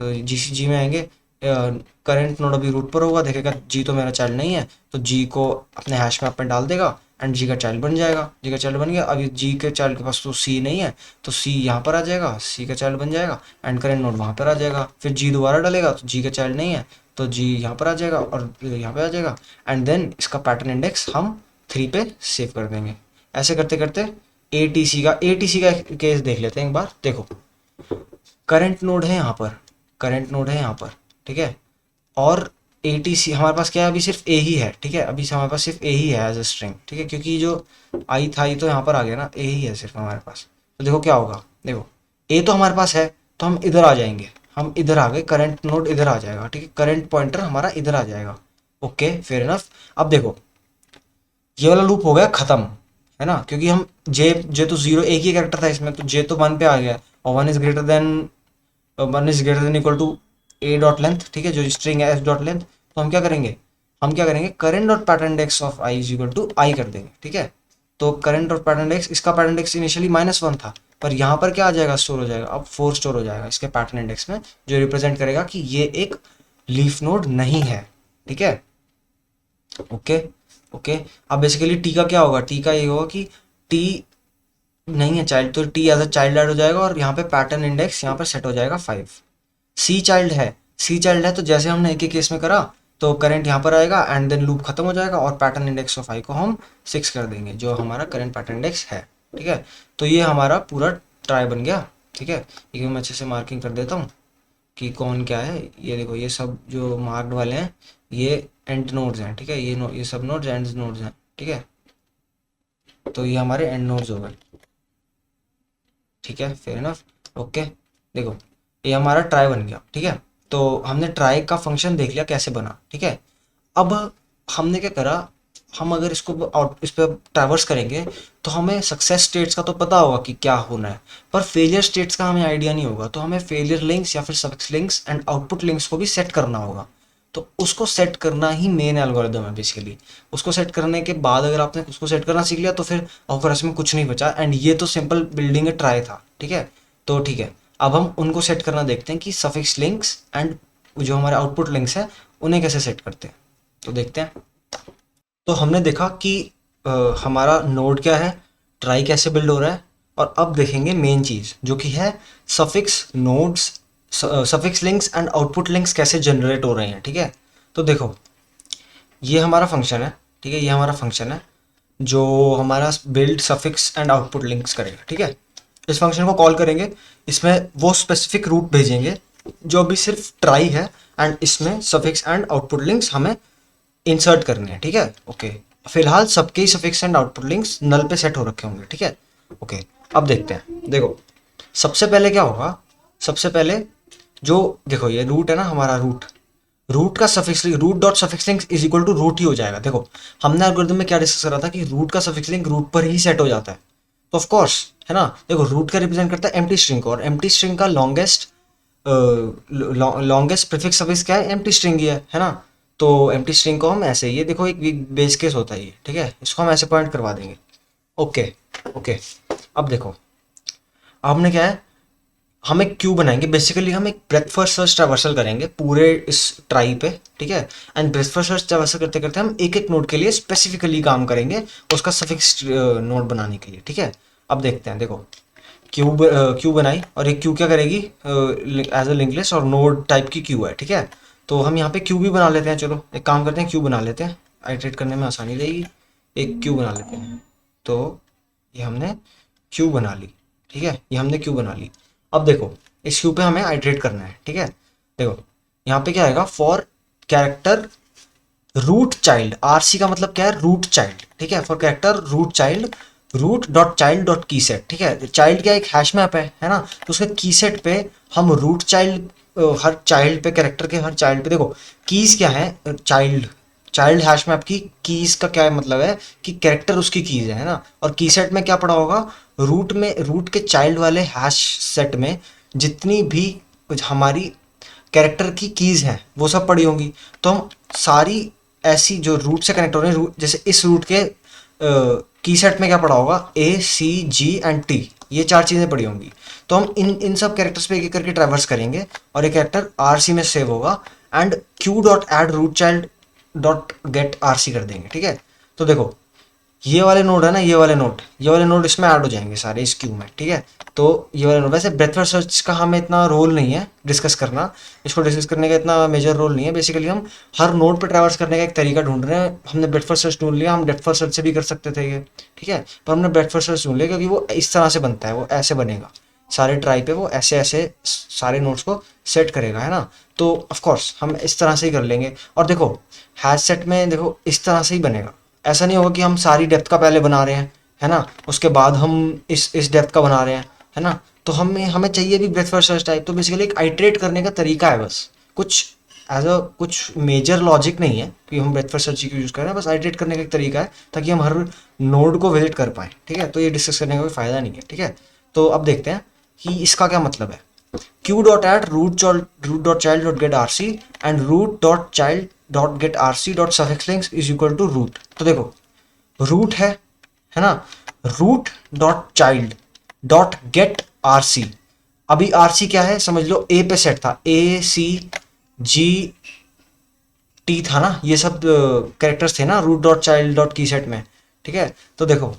तो जी में आएंगे, करंट नोड अभी रूट पर होगा, देखेगा जी तो मेरा चाइल्ड नहीं है, तो जी को अपने हैश मैप में डाल देगा एंड जी का चाइल्ड बन जाएगा। जी का चाइल्ड बन गया। अभी जी के चाइल्ड के पास तो सी नहीं है, तो सी यहाँ पर आ जाएगा, सी का चाइल्ड बन जाएगा एंड करंट नोड वहाँ पर आ जाएगा। फिर जी दोबारा डालेगा, तो जी का चाइल्ड नहीं है, तो जी यहाँ पर आ जाएगा और यहाँ पे आ जाएगा। एंड देन इसका पैटर्न इंडेक्स हम 3 पे सेव कर देंगे। ऐसे करते करते ए टी सी का केस देख लेते हैं एक बार। देखो करंट नोड है यहाँ पर, करंट नोड है यहाँ पर, ठीक है, और ATC हमारे पास क्या है, अभी सिर्फ ए ही है। ठीक है, अभी हमारे पास सिर्फ ए ही है एज अ स्ट्रिंग। ठीक है, क्योंकि जो आई था ये तो यहाँ पर आ गया ना, ए ही है सिर्फ हमारे पास। तो देखो क्या होगा, देखो ए तो हमारे पास है, तो हम इधर आ जाएंगे, हम इधर आ गए, करंट नोड इधर आ जाएगा। ठीक है, करंट पॉइंटर हमारा इधर आ जाएगा। Okay, fair enough. अब देखो ये वाला लूप हो गया खत्म, है ना, क्योंकि हम जे जे तो जीरो, एक ही कैरेक्टर था इसमें, तो जे तो 1 पे आ गया, और 1 is greater than equal to a dot length. ठीक है, जो स्ट्रिंग है एस डॉट लेंथ। तो हम क्या करेंगे current dot pattern index of I is equal to I कर देंगे। ठीक है, तो करंट डॉट पैटर्न इंडेक्स, इसका पैटर्न इंडेक्स इनिशियली -1 था, पर यहाँ पर क्या आ जाएगा, स्टोर हो जाएगा, अब 4 स्टोर हो जाएगा इसके पैटर्न इंडेक्स में, जो रिप्रेजेंट करेगा कि ये एक लीफ नोड नहीं है। ठीक है, ओके, ओके। अब बेसिकली टी का क्या होगा, टी का ये होगा कि टी नहीं है चाइल्ड, तो T as a child add हो जाएगा और यहाँ पे पैटर्न इंडेक्स यहाँ पर सेट हो जाएगा 5। सी चाइल्ड है तो जैसे हमने एक ही केस में करा, तो करंट यहाँ पर आएगा एंड देन लूप खत्म हो जाएगा और पैटर्न इंडेक्स ऑफ आई को हम 6 कर देंगे, जो हमारा करंट पैटर्न इंडेक्स है। ठीक है। तो ये हमारा पूरा ट्राई बन गया। ठीक है, ये मैं अच्छे से मार्किंग कर देता हूँ कि कौन क्या है। ये देखो, ये सब जो मार्क्ड वाले हैं ये एंड नोड्स हैं। ठीक है, ये सब नोड्स एंड नोड्स हैं। ठीक है, तो ये हमारे एंड नोड्स हो गए। ठीक है, फेयर इनफ। ओके, देखो ये हमारा ट्राई बन गया। ठीक है, तो हमने ट्राई का फंक्शन देख लिया कैसे बना। ठीक है, अब हमने क्या करा, हम अगर इसको इस पर ट्रैवर्स करेंगे तो हमें सक्सेस स्टेट्स का तो पता होगा कि क्या होना है, पर फेलियर स्टेट्स का हमें आइडिया नहीं होगा। तो हमें फेलियर लिंक्स या फिर suffix links and output links को भी सेट करना होगा। तो उसको सेट करना ही मेन एल्गोरिदम है बेसिकली। उसको सेट करने के बाद अगर आपने उसको सेट करना सीख लिया तो फिर ऑफरस में कुछ नहीं बचा। एंड ये तो सिंपल बिल्डिंग ट्राई था। ठीक है, तो ठीक है, अब हम उनको सेट करना देखते हैं कि सफिक्स लिंक्स एंड जो हमारे आउटपुट लिंक्स हैं उन्हें कैसे सेट करते हैं। तो देखते हैं। तो हमने देखा कि हमारा नोड क्या है, ट्राई कैसे बिल्ड हो रहा है, और अब देखेंगे मेन चीज़ जो कि है suffix nodes, suffix links and output links कैसे जनरेट हो रहे हैं। ठीक है, तो देखो ये हमारा फंक्शन है। ठीक है, ये हमारा फंक्शन है जो हमारा build suffix and output links करेगा। ठीक है, इस फंक्शन को कॉल करेंगे, इसमें वो स्पेसिफिक रूट भेजेंगे जो अभी सिर्फ ट्राई है, एंड इसमें सफिक्स एंड आउटपुट लिंक्स हमें इंसर्ट करने हैं। ठीक है, ओके, फिलहाल सबके ही सफिक्स एंड आउटपुट लिंक्स नल पे सेट हो रखे होंगे। ठीक है, ओके, अब देखते हैं। देखो सबसे पहले क्या होगा, सबसे पहले जो देखो ये रूट है ना हमारा, रूट रूट का suffix root dot suffix link is equal to root ही हो जाएगा। देखो हमने एल्गोरिथम में क्या डिस्कस करा था कि रूट का सफिक्स लिंक रूट पर ही सेट हो जाता है। तो ऑफ कोर्स है ना, देखो रूट का रिप्रेजेंट करता है एम्प्टी स्ट्रिंग को, और एम्प्टी स्ट्रिंग का लॉन्गेस्ट प्रीफिक्स सफिक्स क्या है, एम्प्टी स्ट्रिंग ही है ना। तो एम्प्टी स्ट्रिंग को हम ऐसे, ये देखो एक बेस केस होता है ये। ठीक है, इसको हम ऐसे पॉइंट करवा देंगे। ओके, ओके, अब देखो हमने क्या है, हम एक क्यू बनाएंगे। बेसिकली हम एक ब्रेथ फर्स्ट सर्च ट्रैवर्सल करेंगे पूरे इस ट्राई पे। ठीक है, and breadth first search traversal करते करते हम एक एक नोड के लिए स्पेसिफिकली काम करेंगे उसका सफिक्स नोड बनाने के लिए। ठीक है, अब देखते हैं। देखो क्यू बनाई, और एक क्यू क्या करेगी, एज अ लिंक लिस्ट और नोड टाइप की क्यू है। ठीक है, तो हम यहाँ पे क्यू भी बना लेते हैं। चलो एक काम करते हैं, क्यू बना लेते हैं, आइटरेट करने में आसानी रहेगी। एक क्यू बना लेते हैं। तो ये हमने क्यू बना ली। ठीक है, ये हमने क्यू बना ली। अब देखो इस क्यू पे हमें आइटरेट करना है। ठीक है, देखो यहाँ पे क्या आएगा, for character root child, RC का मतलब क्या है, रूट चाइल्ड। ठीक है, for character root child, root dot child dot key set. ठीक है, चाइल्ड क्या एक हैश मैप है ना, तो उसके की सेट पे हम रूट चाइल्ड, हर चाइल्ड पे, कैरेक्टर के हर चाइल्ड पे देखो कीज क्या है, चाइल्ड चाइल्ड हैश मैप की कीज का क्या मतलब है कि कैरेक्टर उसकी कीज है ना। और की सेट में क्या पड़ा होगा, रूट में, रूट के चाइल्ड वाले हैश सेट में जितनी भी हमारी कैरेक्टर की कीज हैं वो सब पड़ी होंगी। तो हम सारी ऐसी जो रूट से कनेक्ट हो रहे हैं, रूट जैसे इस रूट के की सेट में क्या पड़ा होगा, ए सी जी एंड टी, ये चार चीज़ें पड़ी होंगी। तो हम इन इन सब कैरेक्टर्स पे एक एक करके ट्रैवर्स करेंगे, और एक कैरेक्टर आर सी में सेव होगा, and Q dot add root child dot get R C कर देंगे। ठीक है, तो देखो ये वाले नोड है ना, ये वाले नोड इसमें ऐड हो जाएंगे सारे इस क्यू में। ठीक है, तो ये वाले नोड, वैसे ब्रेथ फर्स्ट सर्च का हमें इतना रोल नहीं है डिस्कस करना, इसको डिस्कस करने का इतना मेजर रोल नहीं है। बेसिकली हम हर नोड पे ट्रैवर्स करने का एक तरीका ढूंढ रहे हैं। हमने ब्रेथ फर्स्ट सर्च ढूंढ लिया, हम डेप्थ फर्स्ट सर्च से भी कर सकते थे ये। ठीक है, पर हमने ब्रेथ फर्स्ट सर्च ढूंढ लिया क्योंकि वो इस तरह से बनता है, वो ऐसे बनेगा सारे ट्राई पे, वो ऐसे ऐसे सारे नोड्स को सेट करेगा, है ना। तो ऑफ कोर्स हम इस तरह से ही कर लेंगे। और देखो हैश सेट में देखो इस तरह से ही बनेगा, ऐसा नहीं होगा कि हम सारी डेप्थ का पहले बना रहे हैं, है ना, उसके बाद हम इस डेप्थ का बना रहे हैं, है ना। तो हमें हमें चाहिए भी ब्रेथ फर्स्ट सर्च टाइप। तो बेसिकली एक आइटरेट करने का तरीका है बस, कुछ एज अ कुछ मेजर लॉजिक नहीं है कि हम ब्रेथ फर्स्ट सर्च की यूज़ कर रहे हैं, बस आइटरेट करने का एक तरीका है ताकि हम हर नोड को विजिट कर पाएँ। ठीक है, तो ये डिस्कस करने का कोई फ़ायदा नहीं है। ठीक है, तो अब देखते हैं कि इसका क्या मतलब है। Q dot add root dot child dot get R C and root dot child dot get R C dot suffix links is equal to root. तो देखो रूट है ना, root dot child dot get R C. अभी R सी क्या है समझ लो, ए पे set था, ए सी जी टी था ना, ये सब कैरेक्टर्स थे ना root dot child dot key set में। ठीक है, तो देखो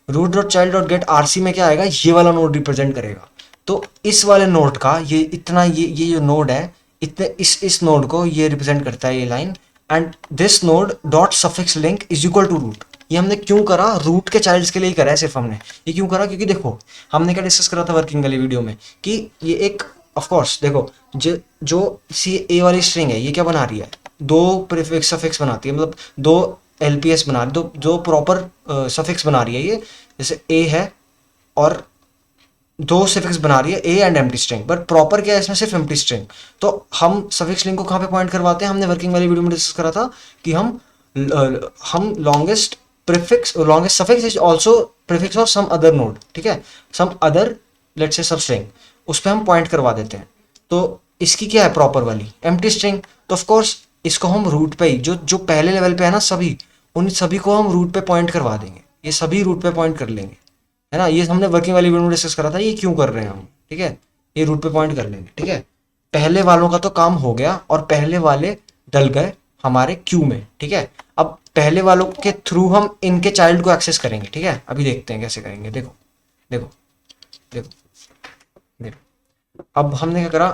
root dot child dot get R C में क्या आएगा, ये वाला नोड रिप्रेजेंट करेगा। तो इस वाले नोड का ये इतना, ये जो नोड है, इतने इस नोड को ये रिप्रेजेंट करता है ये line, and this node dot suffix link is equal to root. ये हमने क्यों करा, रूट के चाइल्ड्स के लिए ही करा है सिर्फ हमने। ये क्यों करा, क्योंकि देखो हमने क्या डिस्कस करा था वर्किंग वाली वीडियो में कि ये एक ऑफ कोर्स देखो जो सी ए वाली स्ट्रिंग है ये क्या बना रही है, दो प्रीफिक्स सफिक्स बनाती है, मतलब दो एलपीएस बना रही, दो प्रॉपर सफिक्स बना रही है ये, जैसे ए है और दो सफिक्स बना रही है A and empty string, but proper क्या है इसमें, सिर्फ एम्प्टी स्ट्रिंग। तो हम सफिक्स लिंक को कहाँ पे पॉइंट करवाते हैं, हमने वर्किंग वाली वीडियो में डिस्कस करा था कि हम longest suffix is also prefix of some other node, ठीक है, सम अदर लेट्स से सब स्ट्रिंग, उस पर हम पॉइंट करवा देते हैं। तो इसकी क्या है प्रॉपर वाली, एम्प्टी स्ट्रिंग। तो ऑफकोर्स इसको हम रूट पे ही, जो जो पहले लेवल पे है ना सभी, उन सभी को हम रूट पे पॉइंट करवा देंगे, ये सभी रूट पे पॉइंट कर लेंगे, है ना। ये हमने वर्किंग वाली वीडियो में डिस्कस करा था ये क्यों कर रहे हैं हम, ठीक है, ये रूट पे पॉइंट कर लेंगे, ठीक है। पहले वालों का तो काम हो गया और पहले वाले डल गए हमारे क्यू में, ठीक है। अब पहले वालों के थ्रू हम इनके चाइल्ड को एक्सेस करेंगे, ठीक है, अभी देखते हैं कैसे करेंगे। देखो देखो देखो देखो, अब हमने क्या करा,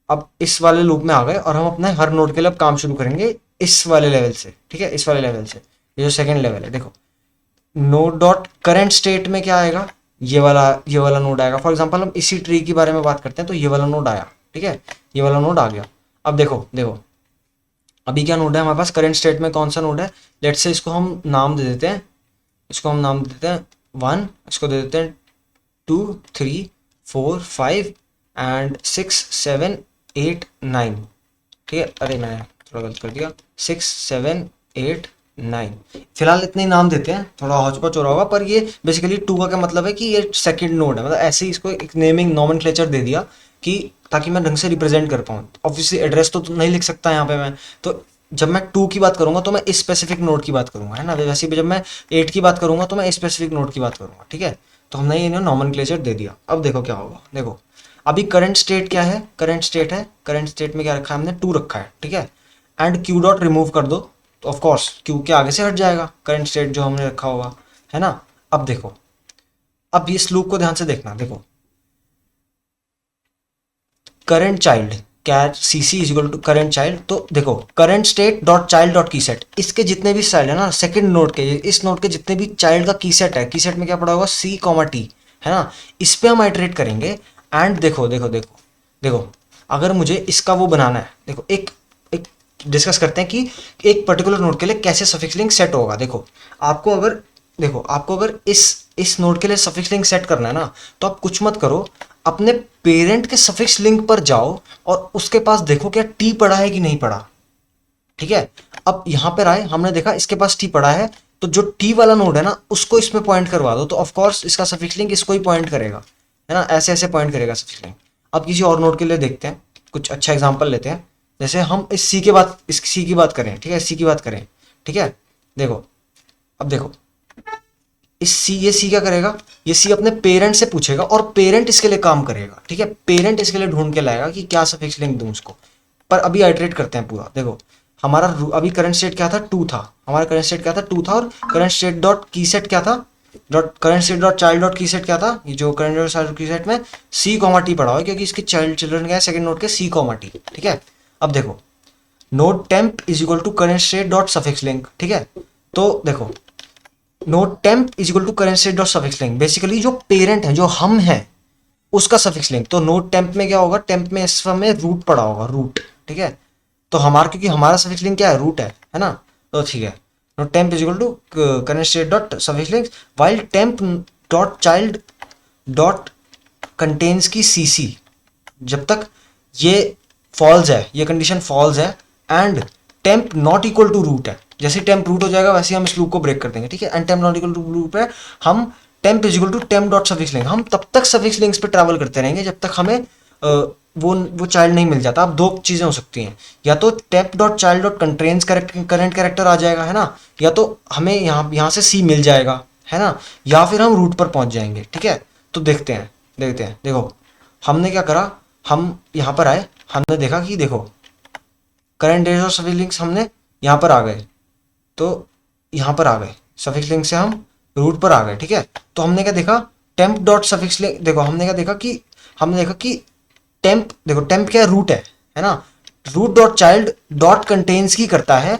अब इस वाले लूप में आ गए और हम अपने हर नोड के लिए अब काम शुरू करेंगे इस वाले लेवल से, ठीक है, इस वाले लेवल से, ये जो सेकंड लेवल है। देखो नोड डॉट करेंट स्टेट में क्या आएगा, ये वाला नोड आएगा। फॉर एग्जांपल हम इसी ट्री के बारे में बात करते हैं, तो ये वाला नोड आया, ठीक है, ये वाला नोड आ गया। अब देखो देखो अभी क्या नोड है हमारे पास, करेंट स्टेट में कौन सा नोड है, लेट्स से इसको हम नाम दे देते हैं, इसको हम नाम दे देते हैं 1, इसको दे देते हैं 2 3 4 5 एंड 6 7 8 9, ठीक है। अरे मैं थोड़ा गलत कर दिया, 6 7 8 9, फिलहाल इतने ही नाम देते हैं, थोड़ा हौच-पौच हो रहा होगा, पर ये बेसिकली 2 का क्या मतलब है कि ये सेकंड नोड है, मतलब ऐसे ही इसको एक नेमिंग नॉमेनक्लेचर दे दिया कि ताकि मैं ढंग से रिप्रेजेंट कर पाऊँ। ऑब्वियसली एड्रेस तो नहीं लिख सकता यहाँ पे मैं, तो जब मैं 2 की बात करूंगा तो मैं इस स्पेसिफिक नोड की बात करूंगा, है ना। वैसे भी जब मैं 8 की बात करूंगा तो मैं स्पेसिफिक नोड की बात करूंगा, ठीक है। तो हमने ये नॉमेनक्लेचर दे दिया। अब देखो क्या होगा, देखो अभी करंट स्टेट क्या है, करंट स्टेट है, करंट स्टेट में क्या रखा है हमने, 2 रखा है, ठीक है। एंड क्यू डॉट रिमूव कर दो तो ऑफ कोर्स क्यू के आगे से हट जाएगा करंट स्टेट जो हमने रखा होगा, है ना। अब देखो, अब इस लूप को ध्यान से देखना, देखो current child char C C is equal to current child, तो देखो current state dot child dot key set, इसके जितने भी चाइल्ड है ना सेकंड नोड के, इस नोड के जितने भी चाइल्ड का की सेट है, की सेट में क्या पड़ा होगा सी कॉमा टी, है ना। इस पे हम आइटरेट करेंगे एंड देखो देखो देखो देखो अगर मुझे इसका वो बनाना है, देखो एक एक डिस्कस करते हैं कि एक पर्टिकुलर नोड के लिए कैसे सफिक्स लिंक सेट होगा। आपको अगर इस नोड के लिए सफिक्स लिंक सेट करना है ना, तो आप कुछ मत करो, अपने पेरेंट के सफिक्स लिंक पर जाओ और उसके पास देखो क्या टी पड़ा है कि नहीं पड़ा, ठीक है। अब यहां पर आए, हमने देखा इसके पास टी पड़ा है, तो जो टी वाला नोड है ना उसको इसमें पॉइंट करवा दो, तो ऑफ कोर्स इसका सफिक्स लिंक इसको ही पॉइंट करेगा, है ना, ऐसे ऐसे पॉइंट करेगा सफिक्स लिंक। अब किसी और नोड के लिए देखते हैं, कुछ अच्छा एग्जांपल लेते हैं, जैसे हम इस सी की बात करें, ठीक है, सी की बात करें, ठीक है। देखो अब देखो ये सी क्या करेगा, ये सी अपने पेरेंट से पूछेगा और पेरेंट इसके लिए काम करेगा, ठीक है, पेरेंट इसके लिए ढूंढ के लाएगा कि क्या सफिक्स लिंक दूं उसको। पर अभी आइटरेट करते हैं पूरा, देखो हमारा अभी करंट स्टेट क्या था, 2 था, हमारा करंट स्टेट क्या था 2 था, और current state dot key set क्या था, current state dot child dot key set क्या था, ये जो करंट डॉट चाइल्ड की सेट में सी कॉमा टी पड़ा हुआ है, क्योंकि इसके चिल्ड्रन क्या है सेकंड नोड के सी कॉमा टी, ठीक है। अब देखो node temp is equal to current state dot suffix link, ठीक है। तो देखो node temp is equal to current state dot suffix link, basically जो पेरेंट है जो हम हैं उसका सफिक्स लिंक। तो नोड टेम्प में क्या होगा, टेम्प में इस समय रूट पड़ा होगा, रूट, ठीक है। तो क्योंकि हमारा सफिक्स लिंक क्या है, रूट है ना, तो ठीक है। Node temp is equal to current state dot suffix link while temp dot child dot contains key CC, जब तक ये फॉल्स है, ये कंडीशन फॉल्स है and temp not equal to root है, जैसे टेम्प रूट हो जाएगा वैसे हम इस लूप को ब्रेक कर देंगे, ठीक है। And temp not equal to root है, हम temp is equal to temp dot suffix link, हम तब तक सफिक्स लिंक्स पे ट्रैवल करते रहेंगे जब तक हमें वो चाइल्ड नहीं मिल जाता। अब 2 चीजें हो सकती हैं, या तो temp dot child dot contains current character आ जाएगा, है ना, या तो हमें यहाँ से सी मिल जाएगा, है ना, या फिर हम रूट पर पहुंच जाएंगे, ठीक है। तो देखते हैं देखो हमने क्या करा, हम यहाँ पर आए, हमने देखा कि देखो करंट डेज और सफिक्स लिंक्स हमने यहाँ पर आ गए, तो यहाँ पर आ गए सफिक्स लिंक से हम रूट पर आ गए, ठीक है। तो हमने क्या देखा, टेम्प डॉट सफिक्स लिंक, देखो हमने देखा कि टेम्प, देखो टेम्प क्या रूट है ना, root dot child dot contains key करता है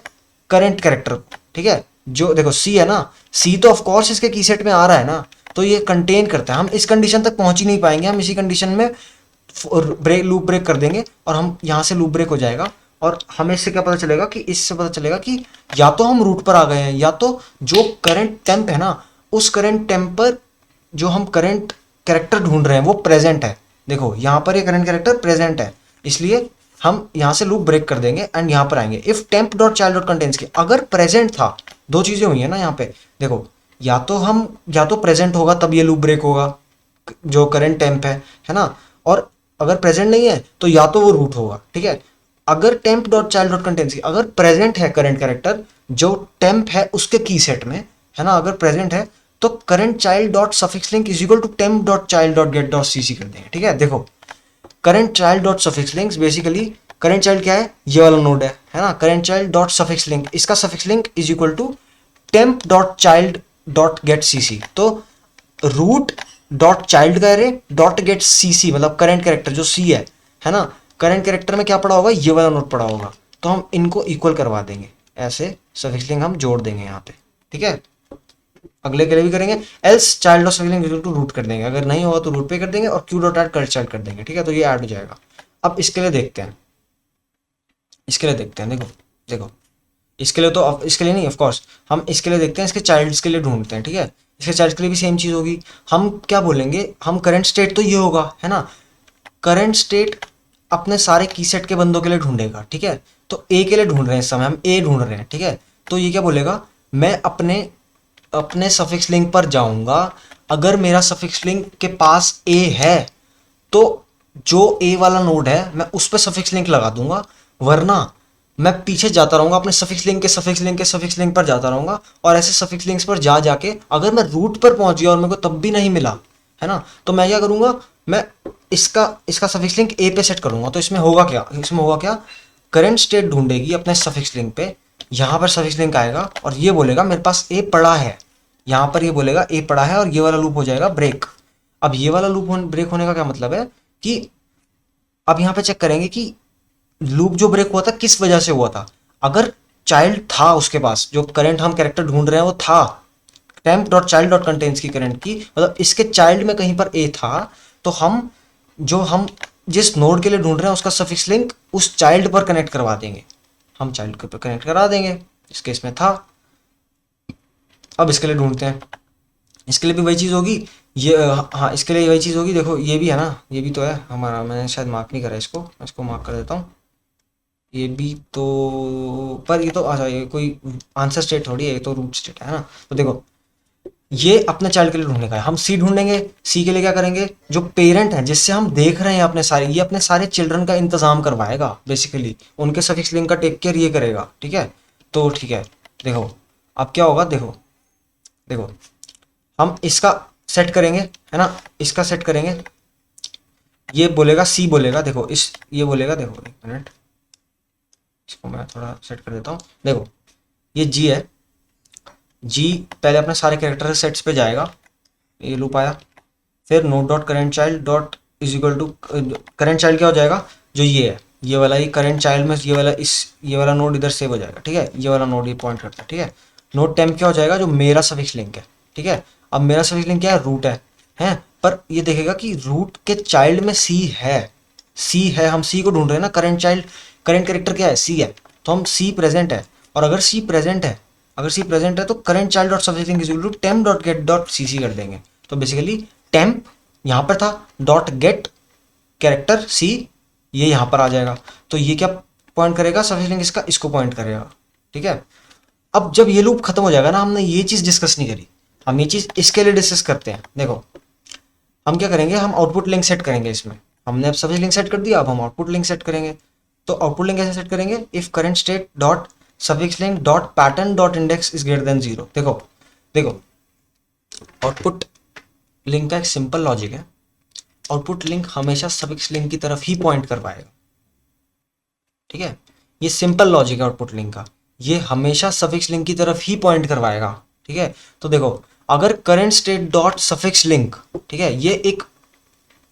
करंट कैरेक्टर, ठीक है। जो देखो सी है ना, सी तो ऑफ कोर्स इसके की सेट में आ रहा है ना, तो ये कंटेन करता है। हम इस कंडीशन तक पहुंच ही नहीं पाएंगे, हम इसी कंडीशन में लूप ब्रेक कर देंगे और हम यहाँ से लूप ब्रेक हो जाएगा। और हमें इससे क्या पता चलेगा कि इससे पता चलेगा कि या तो हम रूट पर आ गए हैं, या तो जो करंट टेम्प है ना, उस करंट टेम्प पर जो हम करंट कैरेक्टर ढूंढ रहे हैं वो प्रेजेंट है। देखो यहाँ पर ये करंट कैरेक्टर प्रेजेंट है, इसलिए हम यहाँ से लूप ब्रेक कर देंगे एंड यहाँ पर आएंगे if temp dot child dot contents की। अगर प्रेजेंट था, दो चीजें हुई है ना यहाँ पे, देखो या तो प्रेजेंट होगा तब ये लूप ब्रेक होगा जो करंट टेम्प है ना, और अगर प्रेजेंट नहीं है तो या तो वो रूट होगा, ठीक है। अगर temp dot child dot contents की अगर प्रेजेंट है करंट कैरेक्टर जो टेम्प है उसके की सेट में, है ना, अगर प्रेजेंट है तो current child dot suffix link is equal to temp dot child dot get dot CC कर देंगे, ठीक है। देखो current child dot suffix links, basically current child क्या है, ये वाला नोड है ना, current child dot suffix link, इसका suffix link is equal to temp dot child dot get CC. तो रूट डॉट चाइल्ड का एरे डॉट गेट सीसी मतलब करंट कैरेक्टर जो सी है ना, करंट कैरेक्टर में क्या पड़ा होगा, ये वाला नोड पड़ा होगा, तो हम इनको इक्वल करवा देंगे, ऐसे सफिक्स लिंक हम जोड़ देंगे यहाँ पे, ठीक है। अगले के लिए भी करेंगे, else child dot suffix link equal to root कर देंगे, अगर नहीं होगा तो रूट पे कर देंगे और क्यू डॉट ऐड कर चाइल्ड कर देंगे, ठीक है। तो ये ऐड हो जाएगा। अब इसके लिए देखते हैं, देखो देखो इसके लिए तो इसके लिए नहीं, ऑफ कोर्स हम इसके लिए देखते हैं, इसके चाइल्ड्स के लिए ढूंढते हैं, ठीक है। इसके चाइल्ड्स के लिए भी सेम चीज़ होगी। हम क्या बोलेंगे, हम करंट स्टेट तो ये होगा, है ना, करंट स्टेट अपने सारे की सेट के बंदों के लिए ढूंढेगा, ठीक है। तो ए के लिए ढूंढ रहे हैं इस समय, हम ए ढूंढ रहे हैं, ठीक है। तो ये क्या बोलेगा, मैं अपने अपने सफिक्स लिंक पर जाऊंगा, अगर मेरा सफिक्स लिंक के पास ए है तो जो ए वाला नोड है मैं उस पर सफिक्स लिंक लगा दूंगा, वरना मैं पीछे जाता रहूंगा अपने सफिक्स लिंक के सफिक्स लिंक के सफिक्स लिंक पर जाता रहूंगा, और ऐसे सफिक्स लिंक्स पर जा जाके अगर मैं रूट पर पहुंच गया और मेरे को तब भी नहीं मिला, है ना, तो मैं क्या करूंगा, मैं इसका इसका सफिक्स लिंक ए पे सेट करूंगा। तो इसमें होगा क्या, करंट स्टेट ढूंढेगी अपने सफिक्स लिंक पे, यहाँ पर सफिक्स लिंक आएगा और ये बोलेगा मेरे पास ए पड़ा है, यहाँ पर ये बोलेगा ए पड़ा है, और ये वाला लूप हो जाएगा ब्रेक। अब ये वाला लूप ब्रेक होने का क्या मतलब है कि अब यहाँ पे चेक करेंगे कि लूप जो ब्रेक हुआ था किस वजह से हुआ था। अगर चाइल्ड था उसके पास, जो करंट हम कैरेक्टर ढूंढ रहे हैं वो था temp dot child dot contents की करंट की, मतलब इसके चाइल्ड में कहीं पर ए था, तो हम जिस नोड के लिए ढूंढ रहे हैं उसका सफिक्स लिंक उस चाइल्ड पर कनेक्ट करवा देंगे, हम चाइल्ड पर कनेक्ट करा देंगे, इस केस में था। अब इसके लिए ढूंढते हैं, इसके लिए भी वही चीज़ होगी, ये हाँ इसके लिए वही चीज़ होगी। देखो ये भी है ना, ये भी तो है हमारा, मैंने शायद मार्क नहीं करा इसको मार्क कर देता हूँ। ये भी तो, पर ये तो अच्छा, ये कोई आंसर स्टेट थोड़ी है, ये तो रूट स्टेट है ना। तो देखो ये अपने चाइल्ड के लिए ढूंढने का है, हम सी ढूंढेंगे। सी के लिए क्या करेंगे, जो पेरेंट है जिससे हम देख रहे हैं अपने सारे, ये अपने सारे चिल्ड्रन का इंतजाम करवाएगा, बेसिकली उनके सफिक्स लिंक का टेक केयर ये करेगा, ठीक है। तो ठीक है, देखो अब क्या होगा, देखो देखो हम इसका सेट करेंगे, है ना, इसका सेट करेंगे, ये बोलेगा सी बोलेगा, देखो ये बोलेगा, देखो एक मिनट इसको मैं थोड़ा सेट कर देता हूँ। देखो ये जी है, जी पहले अपने सारे कैरेक्टर सेट्स पे जाएगा, ये लूप आया, फिर node dot current child dot is equal to current child क्या हो जाएगा, जो ये है, ये वाला ही करंट चाइल्ड में ये वाला नोड इधर सेव हो जाएगा, ठीक है, ये वाला नोड ये पॉइंट करता है, ठीक है। नोड टेम्प क्या हो जाएगा, जो मेरा सफिक्स लिंक है, ठीक है। अब मेरा सफिक्स लिंक क्या है, रूट है, पर ये देखेगा कि रूट के चाइल्ड में सी है, हम सी को ढूंढ रहे हैं ना, करंट चाइल्ड करंट कैरेक्टर क्या है, सी है, तो हम सी प्रेजेंट है, और अगर सी प्रेजेंट है तो current child dot suffix link is equal to temp dot get dot CC कर देंगे। तो बेसिकली टेम्प यहाँ पर था, डॉट गेट कैरेक्टर सी, ये यहाँ पर आ जाएगा, तो ये क्या पॉइंट करेगा, सफिक्स लिंक इसका इसको पॉइंट करेगा, ठीक है। अब जब ये लूप खत्म हो जाएगा ना, हमने ये चीज डिस्कस नहीं करी, हम ये चीज इसके लिए डिस्कस करते हैं। देखो हम क्या करेंगे, हम आउटपुट लिंक सेट करेंगे इसमें, हमने अब सफिक्स लिंक सेट कर दिया, अब हम आउटपुट लिंक सेट करेंगे। तो आउटपुट लिंक कैसे सेट करेंगे, if current state dot suffix link dot pattern dot index is greater then 0। देखो आउटपुट लिंक का एक सिंपल लॉजिक है, आउटपुट लिंक हमेशा सफिक्स लिंक की तरफ ही पॉइंट करवाएगा, ठीक है। ये सिंपल लॉजिक है आउटपुट लिंक का, ये हमेशा सफिक्स लिंक की तरफ ही पॉइंट करवाएगा, ठीक है। तो देखो अगर current state dot suffix link, ठीक है, ये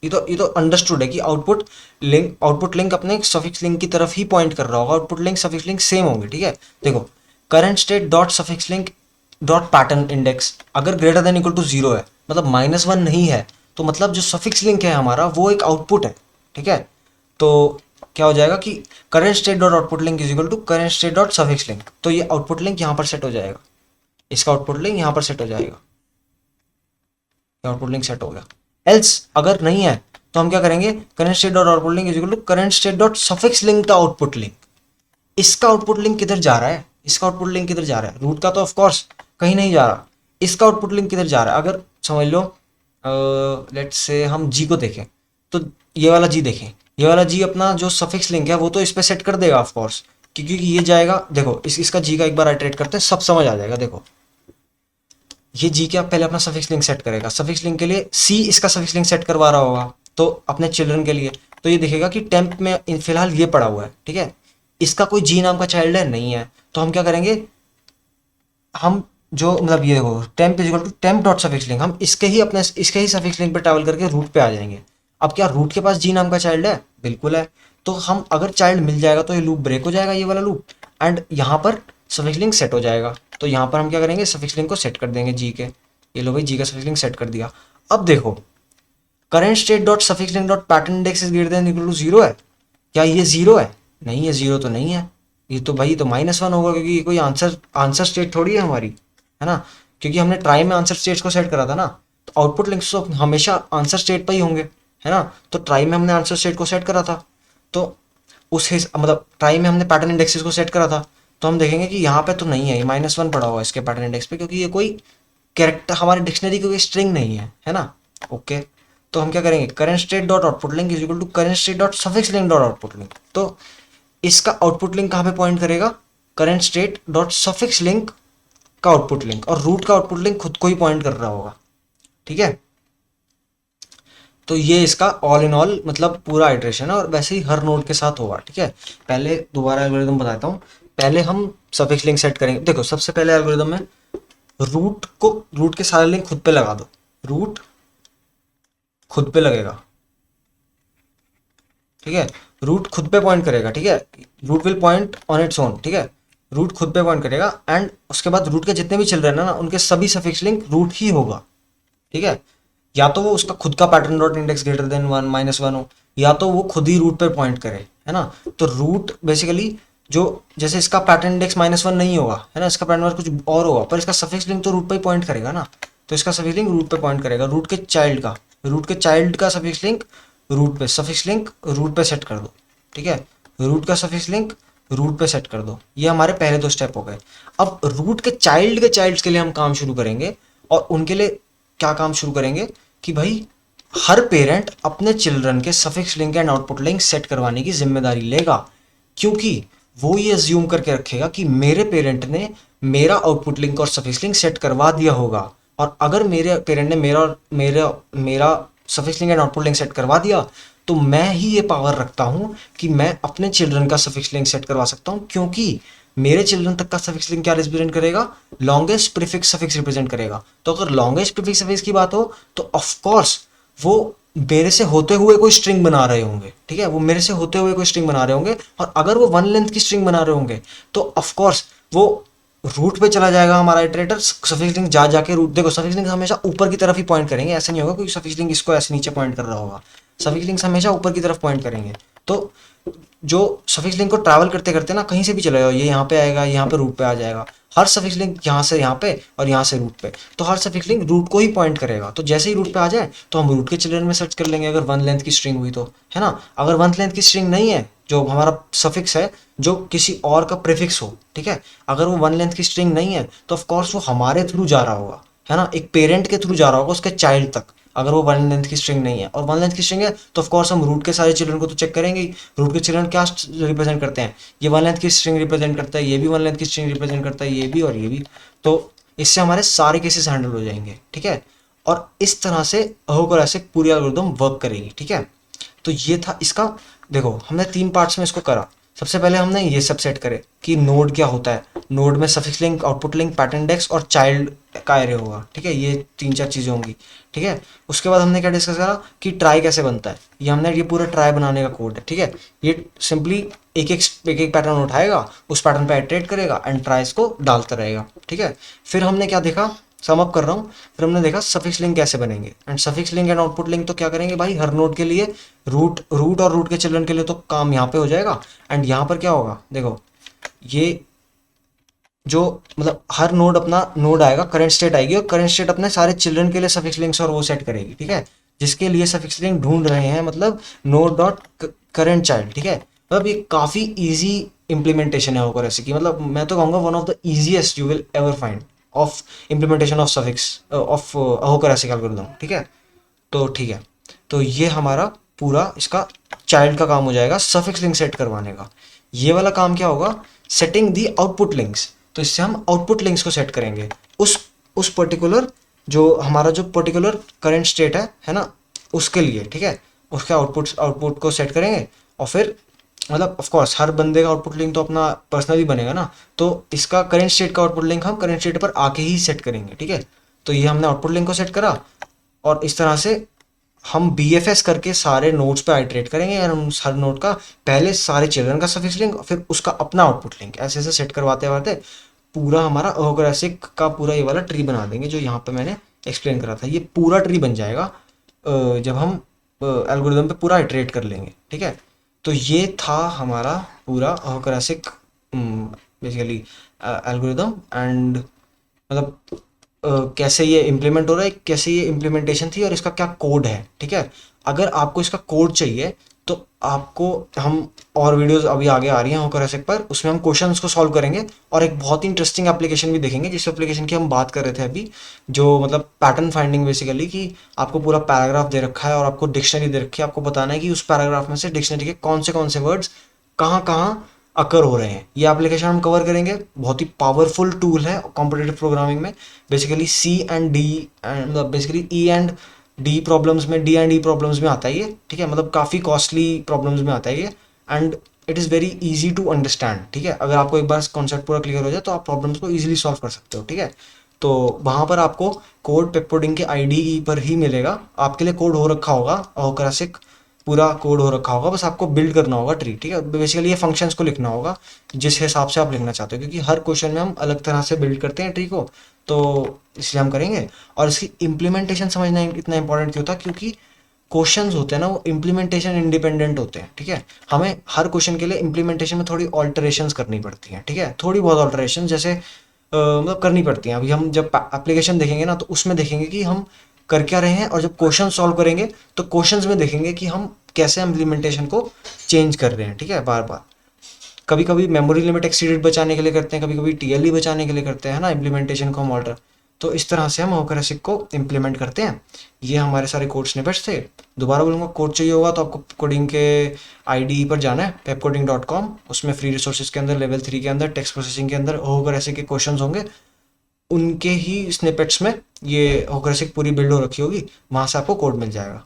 तो अंडरस्टूड है कि आउटपुट लिंक अपने सफिक्स लिंक की तरफ ही पॉइंट कर रहा होगा, output link suffix link same होंगे, ठीक है। देखो current state dot suffix link dot pattern index अगर ग्रेटर देन इक्वल टू 0 है, मतलब -1 नहीं है, तो मतलब जो सफिक्स लिंक है हमारा वो एक आउटपुट है, ठीक है। तो क्या हो जाएगा कि current state dot output link is equal to current state dot suffix link. तो ये आउटपुट लिंक यहाँ पर सेट हो जाएगा, इसका आउटपुट लिंक यहाँ पर सेट हो जाएगा, आउटपुट लिंक सेट हो गया। एल्स अगर नहीं है तो हम क्या करेंगे, current state dot output link is equal to current state dot suffix link का आउटपुट लिंक। इसका आउटपुट लिंक किधर जा रहा है, इसका आउटपुट लिंक किधर जा रहा है, रूट का तो ऑफ कोर्स कहीं नहीं जा रहा, इसका आउटपुट लिंक किधर जा रहा है। अगर समझ लो लेट्स से हम जी को देखें, तो ये वाला जी देखें, ये वाला जी अपना जो सफिक्स लिंक है वो तो इस पे सेट कर देगा ऑफ कोर्स, क्योंकि ये जाएगा, देखो इसका जी का एक बार आइटरेट करते हैं, सब समझ आ जाएगा। देखो ये जी क्या पहले अपना सफिक्स लिंक सेट करेगा, सफिक्स लिंक के लिए सी इसका सफिक्स लिंक सेट करवा रहा होगा, तो अपने चिल्ड्रन के लिए तो ये देखेगा कि टेम्प में फिलहाल ये पड़ा हुआ है, ठीक है। इसका कोई जी नाम का चाइल्ड है नहीं है, तो हम क्या करेंगे, हम जो मतलब ये देखो temp is equal to temp dot suffix link, हम इसके ही सफिक्स लिंक पे ट्रैवल करके रूट पे आ जाएंगे। अब क्या रूट के पास जी नाम का चाइल्ड है, बिल्कुल है, तो हम अगर चाइल्ड मिल जाएगा तो ये लूप ब्रेक हो जाएगा, ये वाला लूप, एंड यहाँ पर सफिक्स लिंक सेट हो जाएगा। तो यहाँ पर हम क्या करेंगे, सफिक्स लिंक को सेट कर देंगे जी के, ये लो भाई जी का सफिक्स लिंक सेट कर दिया। अब देखो current state dot suffix link dot pattern index is greater than equal to 0 है, क्या ये 0 है, नहीं है, 0 तो नहीं है, ये तो भाई तो -1 होगा, क्योंकि ये कोई आंसर स्टेट थोड़ी है हमारी, है ना, क्योंकि हमने ट्राई में आंसर स्टेट्स को सेट करा था ना, तो आउटपुट लिंक्स तो हमेशा आंसर स्टेट पर ही होंगे, है ना। तो ट्राई में हमने आंसर स्टेट को सेट करा था, तो मतलब ट्राई में हमने पैटर्न इंडेक्सेस को सेट करा था, तो हम देखेंगे कि यहाँ पे तो नहीं है, ये -1 पड़ा हुआ है इसके पैटर्न इंडेक्स पे, क्योंकि ये कोई कैरेक्टर हमारी डिक्शनरी की कोई स्ट्रिंग नहीं है ना। ओके, तो हम क्या करेंगे, current state dot output link is equal to current state dot suffix link dot output link. तो इसका आउटपुट लिंक कहाँ पे पॉइंट करेगा, current state dot suffix link का आउटपुट लिंक, और रूट का आउटपुट लिंक खुद को ही पॉइंट कर रहा होगा, ठीक है। तो ये इसका ऑल इन ऑल मतलब पूरा आइटरेशन है, और वैसे ही हर नोड के साथ होगा, ठीक है। पहले दोबारा एल्गोरिदम बताता हूँ, पहले हम सफिक्स लिंक सेट करेंगे। देखो सबसे पहले एल्गोरिदम में रूट के सारे लिंक खुद पे लगा दो, रूट खुद पे लगेगा, ठीक है, रूट खुद पे पॉइंट करेगा, ठीक है, root will point on its own, ठीक है, रूट खुद पे पॉइंट करेगा, एंड उसके बाद रूट के जितने भी चिल्ड्रन है ना उनके सभी सफिक्स लिंक रूट ही होगा, ठीक है। या तो वो उसका खुद का pattern dot index greater than 1 -1 हो, या तो वो खुद ही रूट पे पॉइंट करे, है ना। तो रूट बेसिकली जो जैसे इसका पैटर्न इंडेक्स -1 नहीं होगा, है ना, इसका पैटर्न कुछ और होगा, पर इसका सफिक्स लिंक तो रूट पे ही पॉइंट करेगा ना, तो इसका सफिक्स लिंक रूट पे पॉइंट करेगा, रूट के चाइल्ड का सफिक्स लिंक रूट पे, सफिक्स लिंक रूट पे सेट कर दो, ठीक है, रूट का सफिक्स लिंक रूट पे सेट कर दो। ये हमारे पहले 2 स्टेप हो गए। अब रूट के चाइल्ड्स के लिए हम काम शुरू करेंगे, और उनके लिए क्या काम शुरू करेंगे कि भाई हर पेरेंट अपने चिल्ड्रन के suffix link and output link set करवाने की जिम्मेदारी लेगा, क्योंकि वो ये अज्यूम करके रखेगा कि मेरे पेरेंट ने मेरा आउटपुट लिंक और सफिक्स लिंक सेट करवा दिया होगा, और अगर मेरे पेरेंट ने मेरा मेरा मेरा suffix link and output link set करवा दिया, तो मैं ही ये पावर रखता हूँ कि मैं अपने चिल्ड्रन का सफिक्स लिंक सेट करवा सकता हूँ, क्योंकि मेरे चिल्ड्रन तक का सफिक्स लिंक क्या रिप्रेजेंट करेगा, लॉन्गेस्ट प्रीफिक्स सफिक्स रिप्रेजेंट करेगा। तो अगर लॉन्गेस्ट प्रीफिक्स सफिक्स की बात हो, तो ऑफ कोर्स वो मेरे से होते हुए कोई स्ट्रिंग बना रहे होंगे, ठीक है, वो मेरे से होते हुए कोई स्ट्रिंग बना रहे होंगे, और अगर वो 1 लेंथ की स्ट्रिंग बना रहे होंगे तो ऑफ कोर्स वो रूट पे चला जाएगा हमारा इटरेटर, सफिक्स लिंक जाके रूट, देखो सफिक्स लिंक हमेशा ऊपर की तरफ ही पॉइंट करेंगे, ऐसा नहीं होगा क्योंकि सफिक्स लिंक इसको ऐसे नीचे पॉइंट कर रहा होगा, सफिक्स लिंक्स हमेशा ऊपर की तरफ पॉइंट करेंगे। तो जो सफिक्स लिंक को ट्रैवल करते करते ना कहीं से भी चले जाओ, ये यहाँ पे आएगा, यहाँ पे रूट पे आ जाएगा, हर सफिक्स लिंक यहाँ से यहाँ पे और यहाँ से रूट पे, तो हर सफिक्स लिंक रूट को ही पॉइंट करेगा। तो जैसे ही रूट पे आ जाए तो हम रूट के चिल्ड्रन में सर्च कर लेंगे, अगर 1 लेंथ की स्ट्रिंग हुई तो, है ना। अगर 1 लेंथ की स्ट्रिंग नहीं है, जो हमारा सफिक्स है जो किसी और का प्रीफिक्स हो, ठीक है, अगर वो 1 लेंथ की स्ट्रिंग नहीं है तो ऑफ कोर्स वो हमारे थ्रू जा रहा होगा, है ना, एक पेरेंट के थ्रू जा रहा होगा उसके चाइल्ड तक, अगर वो 1 लेंथ की स्ट्रिंग नहीं है। और 1 लेंथ की स्ट्रिंग है तो ऑफ कोर्स हम रूट के सारे चिल्ड्रन को तो चेक करेंगे ही, रूट के चिल्ड्रन क्या रिप्रेजेंट करते हैं, ये 1 लेंथ की स्ट्रिंग रिप्रेजेंट करता है, ये भी 1 लेंथ की स्ट्रिंग रिप्रेजेंट करता है, ये भी और ये भी, तो इससे हमारे सारे केसेस हैंडल हो जाएंगे, ठीक है। और इस तरह से ऐसे पूरी एल्गोरिथम वर्क करेगी, ठीक है। तो ये था इसका, देखो हमने 3 पार्ट्स में इसको करा। सबसे पहले हमने ये सब सेट करे कि नोड क्या होता है, नोड में suffix link, output link, pattern index और चाइल्ड का एरे होगा, ठीक है, ये 3-4 चीज़ें होंगी, ठीक है। उसके बाद हमने क्या डिस्कस करा कि ट्राई कैसे बनता है, ये हमने ये पूरा ट्राई बनाने का कोड है, ठीक है। ये सिंपली एक एक पैटर्न उठाएगा, उस पैटर्न पे इटरेट करेगा एंड ट्राइज को डालता रहेगा, ठीक है। फिर हमने क्या देखा, सम अप कर रहा हूँ, फिर हमने देखा सफिक्स लिंक कैसे बनेंगे, and suffix link and output link तो क्या करेंगे भाई, हर नोड के लिए रूट रूट और रूट के चिल्ड्रन के लिए तो काम यहाँ पे हो जाएगा, एंड यहाँ पर क्या होगा देखो, ये जो मतलब हर नोड अपना नोड आएगा, करंट स्टेट आएगी और करंट स्टेट अपने सारे चिल्ड्रन के लिए सफिक्स लिंक्स और वो सेट करेगी, ठीक है। जिसके लिए सफिक्स लिंक ढूंढ रहे हैं मतलब नोड डॉट करंट चाइल्ड, ठीक है। मतलब ये काफ़ी इजी इम्प्लीमेंटेशन है होकर ऐसे की, मतलब मैं तो कहूँगा one of the easiest you will ever find of implementation of suffix of होकर ऐसे एल्गोरिथम, ठीक है। तो ठीक है, तो ये हमारा पूरा इसका चाइल्ड का काम हो जाएगा सफिक्स लिंक सेट करवाने का। ये वाला काम क्या होगा, सेटिंग दी आउटपुट लिंक्स, तो इससे हम आउटपुट लिंक्स को सेट करेंगे उस पर्टिकुलर जो हमारा जो पर्टिकुलर करंट स्टेट है ना, उसके लिए, ठीक है। उसके आउटपुट को सेट करेंगे और फिर मतलब ऑफ कोर्स हर बंदे का आउटपुट लिंक तो अपना पर्सनली बनेगा ना, तो इसका करंट स्टेट का आउटपुट लिंक हम करंट स्टेट पर आके ही सेट करेंगे, ठीक है। तो ये हमने आउटपुट लिंक को सेट करा और इस तरह से हम BFS करके सारे नोड्स पे आइटरेट करेंगे और हम हर नोड का पहले सारे चिल्ड्रन का सफिक्स लिंक और फिर उसका अपना आउटपुट लिंक ऐसे ऐसे सेट करवाते करवाते पूरा हमारा अहोग्रासिक का पूरा ये वाला ट्री बना देंगे जो यहाँ पे मैंने एक्सप्लेन करा था। ये पूरा ट्री बन जाएगा जब हम एल्गोरिदम पे पूरा इटरेट कर लेंगे, ठीक है। तो ये था हमारा पूरा अहोग्रासिक बेसिकली एल्गोरिदम एंड मतलब कैसे ये इम्प्लीमेंट हो रहा है, कैसे ये इम्प्लीमेंटेशन थी और इसका क्या कोड है, ठीक है। अगर आपको इसका कोड चाहिए तो आपको हम और वीडियोस अभी आगे आ रही हैं होकर ऐसे पर, उसमें हम क्वेश्चंस को सॉल्व करेंगे और एक बहुत ही इंटरेस्टिंग एप्लीकेशन भी देखेंगे जिस एप्लीकेशन की हम बात कर रहे थे अभी, जो मतलब पैटर्न फाइंडिंग बेसिकली, कि आपको पूरा पैराग्राफ दे रखा है और आपको डिक्शनरी दे रखी है, आपको बताना है कि उस पैराग्राफ में से डिक्शनरी के कौन से वर्ड्स कहाँ कहाँ अकर हो रहे हैं। ये एप्लीकेशन हम कवर करेंगे, बहुत ही पावरफुल टूल है कॉम्पिटेटिव प्रोग्रामिंग में। बेसिकली सी एंड डी मतलब basically E and D problems में, डी एंड ई प्रॉब्लम्स में आता है ये, ठीक है। मतलब काफ़ी कॉस्टली प्रॉब्लम्स में आता है ये and it is very easy to understand, ठीक है। अगर आपको एक बार कॉन्सेप्ट पूरा क्लियर हो जाए तो आप प्रॉब्लम्स को ईजिली सॉल्व कर सकते हो, ठीक है। तो वहाँ पर आपको कोड पेपकोडिंग के IDE पर ही मिलेगा, आपके लिए कोड हो रखा होगा होक्रासिक, पूरा कोड हो रखा होगा, बस आपको बिल्ड करना होगा ट्री, ठीक है। बेसिकली ये फंक्शंस को लिखना होगा जिस हिसाब से आप लिखना चाहते हो, क्योंकि हर क्वेश्चन में हम अलग तरह से बिल्ड करते हैं ट्री को, तो इसलिए हम करेंगे। और इसकी इम्प्लीमेंटेशन समझना इतना इंपॉर्टेंट क्यों था, क्योंकि क्वेश्चंस होते हैं ना वो इम्प्लीमेंटेशन इंडिपेंडेंट होते हैं, ठीक है। हमें हर क्वेश्चन के लिए इम्प्लीमेंटेशन में थोड़ी ऑल्टरेशंस करनी पड़ती हैं, ठीक है, थोड़ी बहुत ऑल्टरेशन जैसे मतलब करनी पड़ती हैं। अभी हम जब एप्लीकेशन देखेंगे ना तो उसमें देखेंगे कि हम कर क्या रहे हैं, और जब क्वेश्चन सॉल्व करेंगे तो क्वेश्चंस में देखेंगे कि हम कैसे इम्प्लीमेंटेशन को चेंज कर रहे हैं, ठीक है, बार बार। कभी कभी मेमोरी लिमिट एक्सीडेड बचाने के लिए करते हैं, कभी कभी TLE बचाने के लिए करते हैं, है ना, इम्प्लीमेंटेशन को हम ऑल्टर। तो इस तरह से हम होकरसिक को इम्प्लीमेंट करते हैं। ये हमारे सारे कोड स्निपेट्स थे। दोबारा बोलूँगा, कोड चाहिए होगा तो आपको कोडिंग के IDE पर जाना है pepcoding.com, उसमें फ्री रिसोर्सेज के अंदर लेवल 3 के अंदर टेक्स्ट प्रोसेसिंग के अंदर होकरसिक के क्वेश्चन होंगे, उनके ही स्निपेट्स में ये होकरसिक पूरी बिल्ड हो रखी होगी, वहाँ से आपको कोड मिल जाएगा।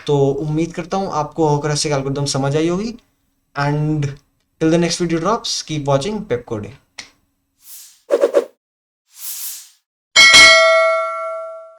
तो उम्मीद करता हूँ आपको होकरसिक एल्गोरिथम समझ आई होगी and till the next video drops, keep watching Pep Coding.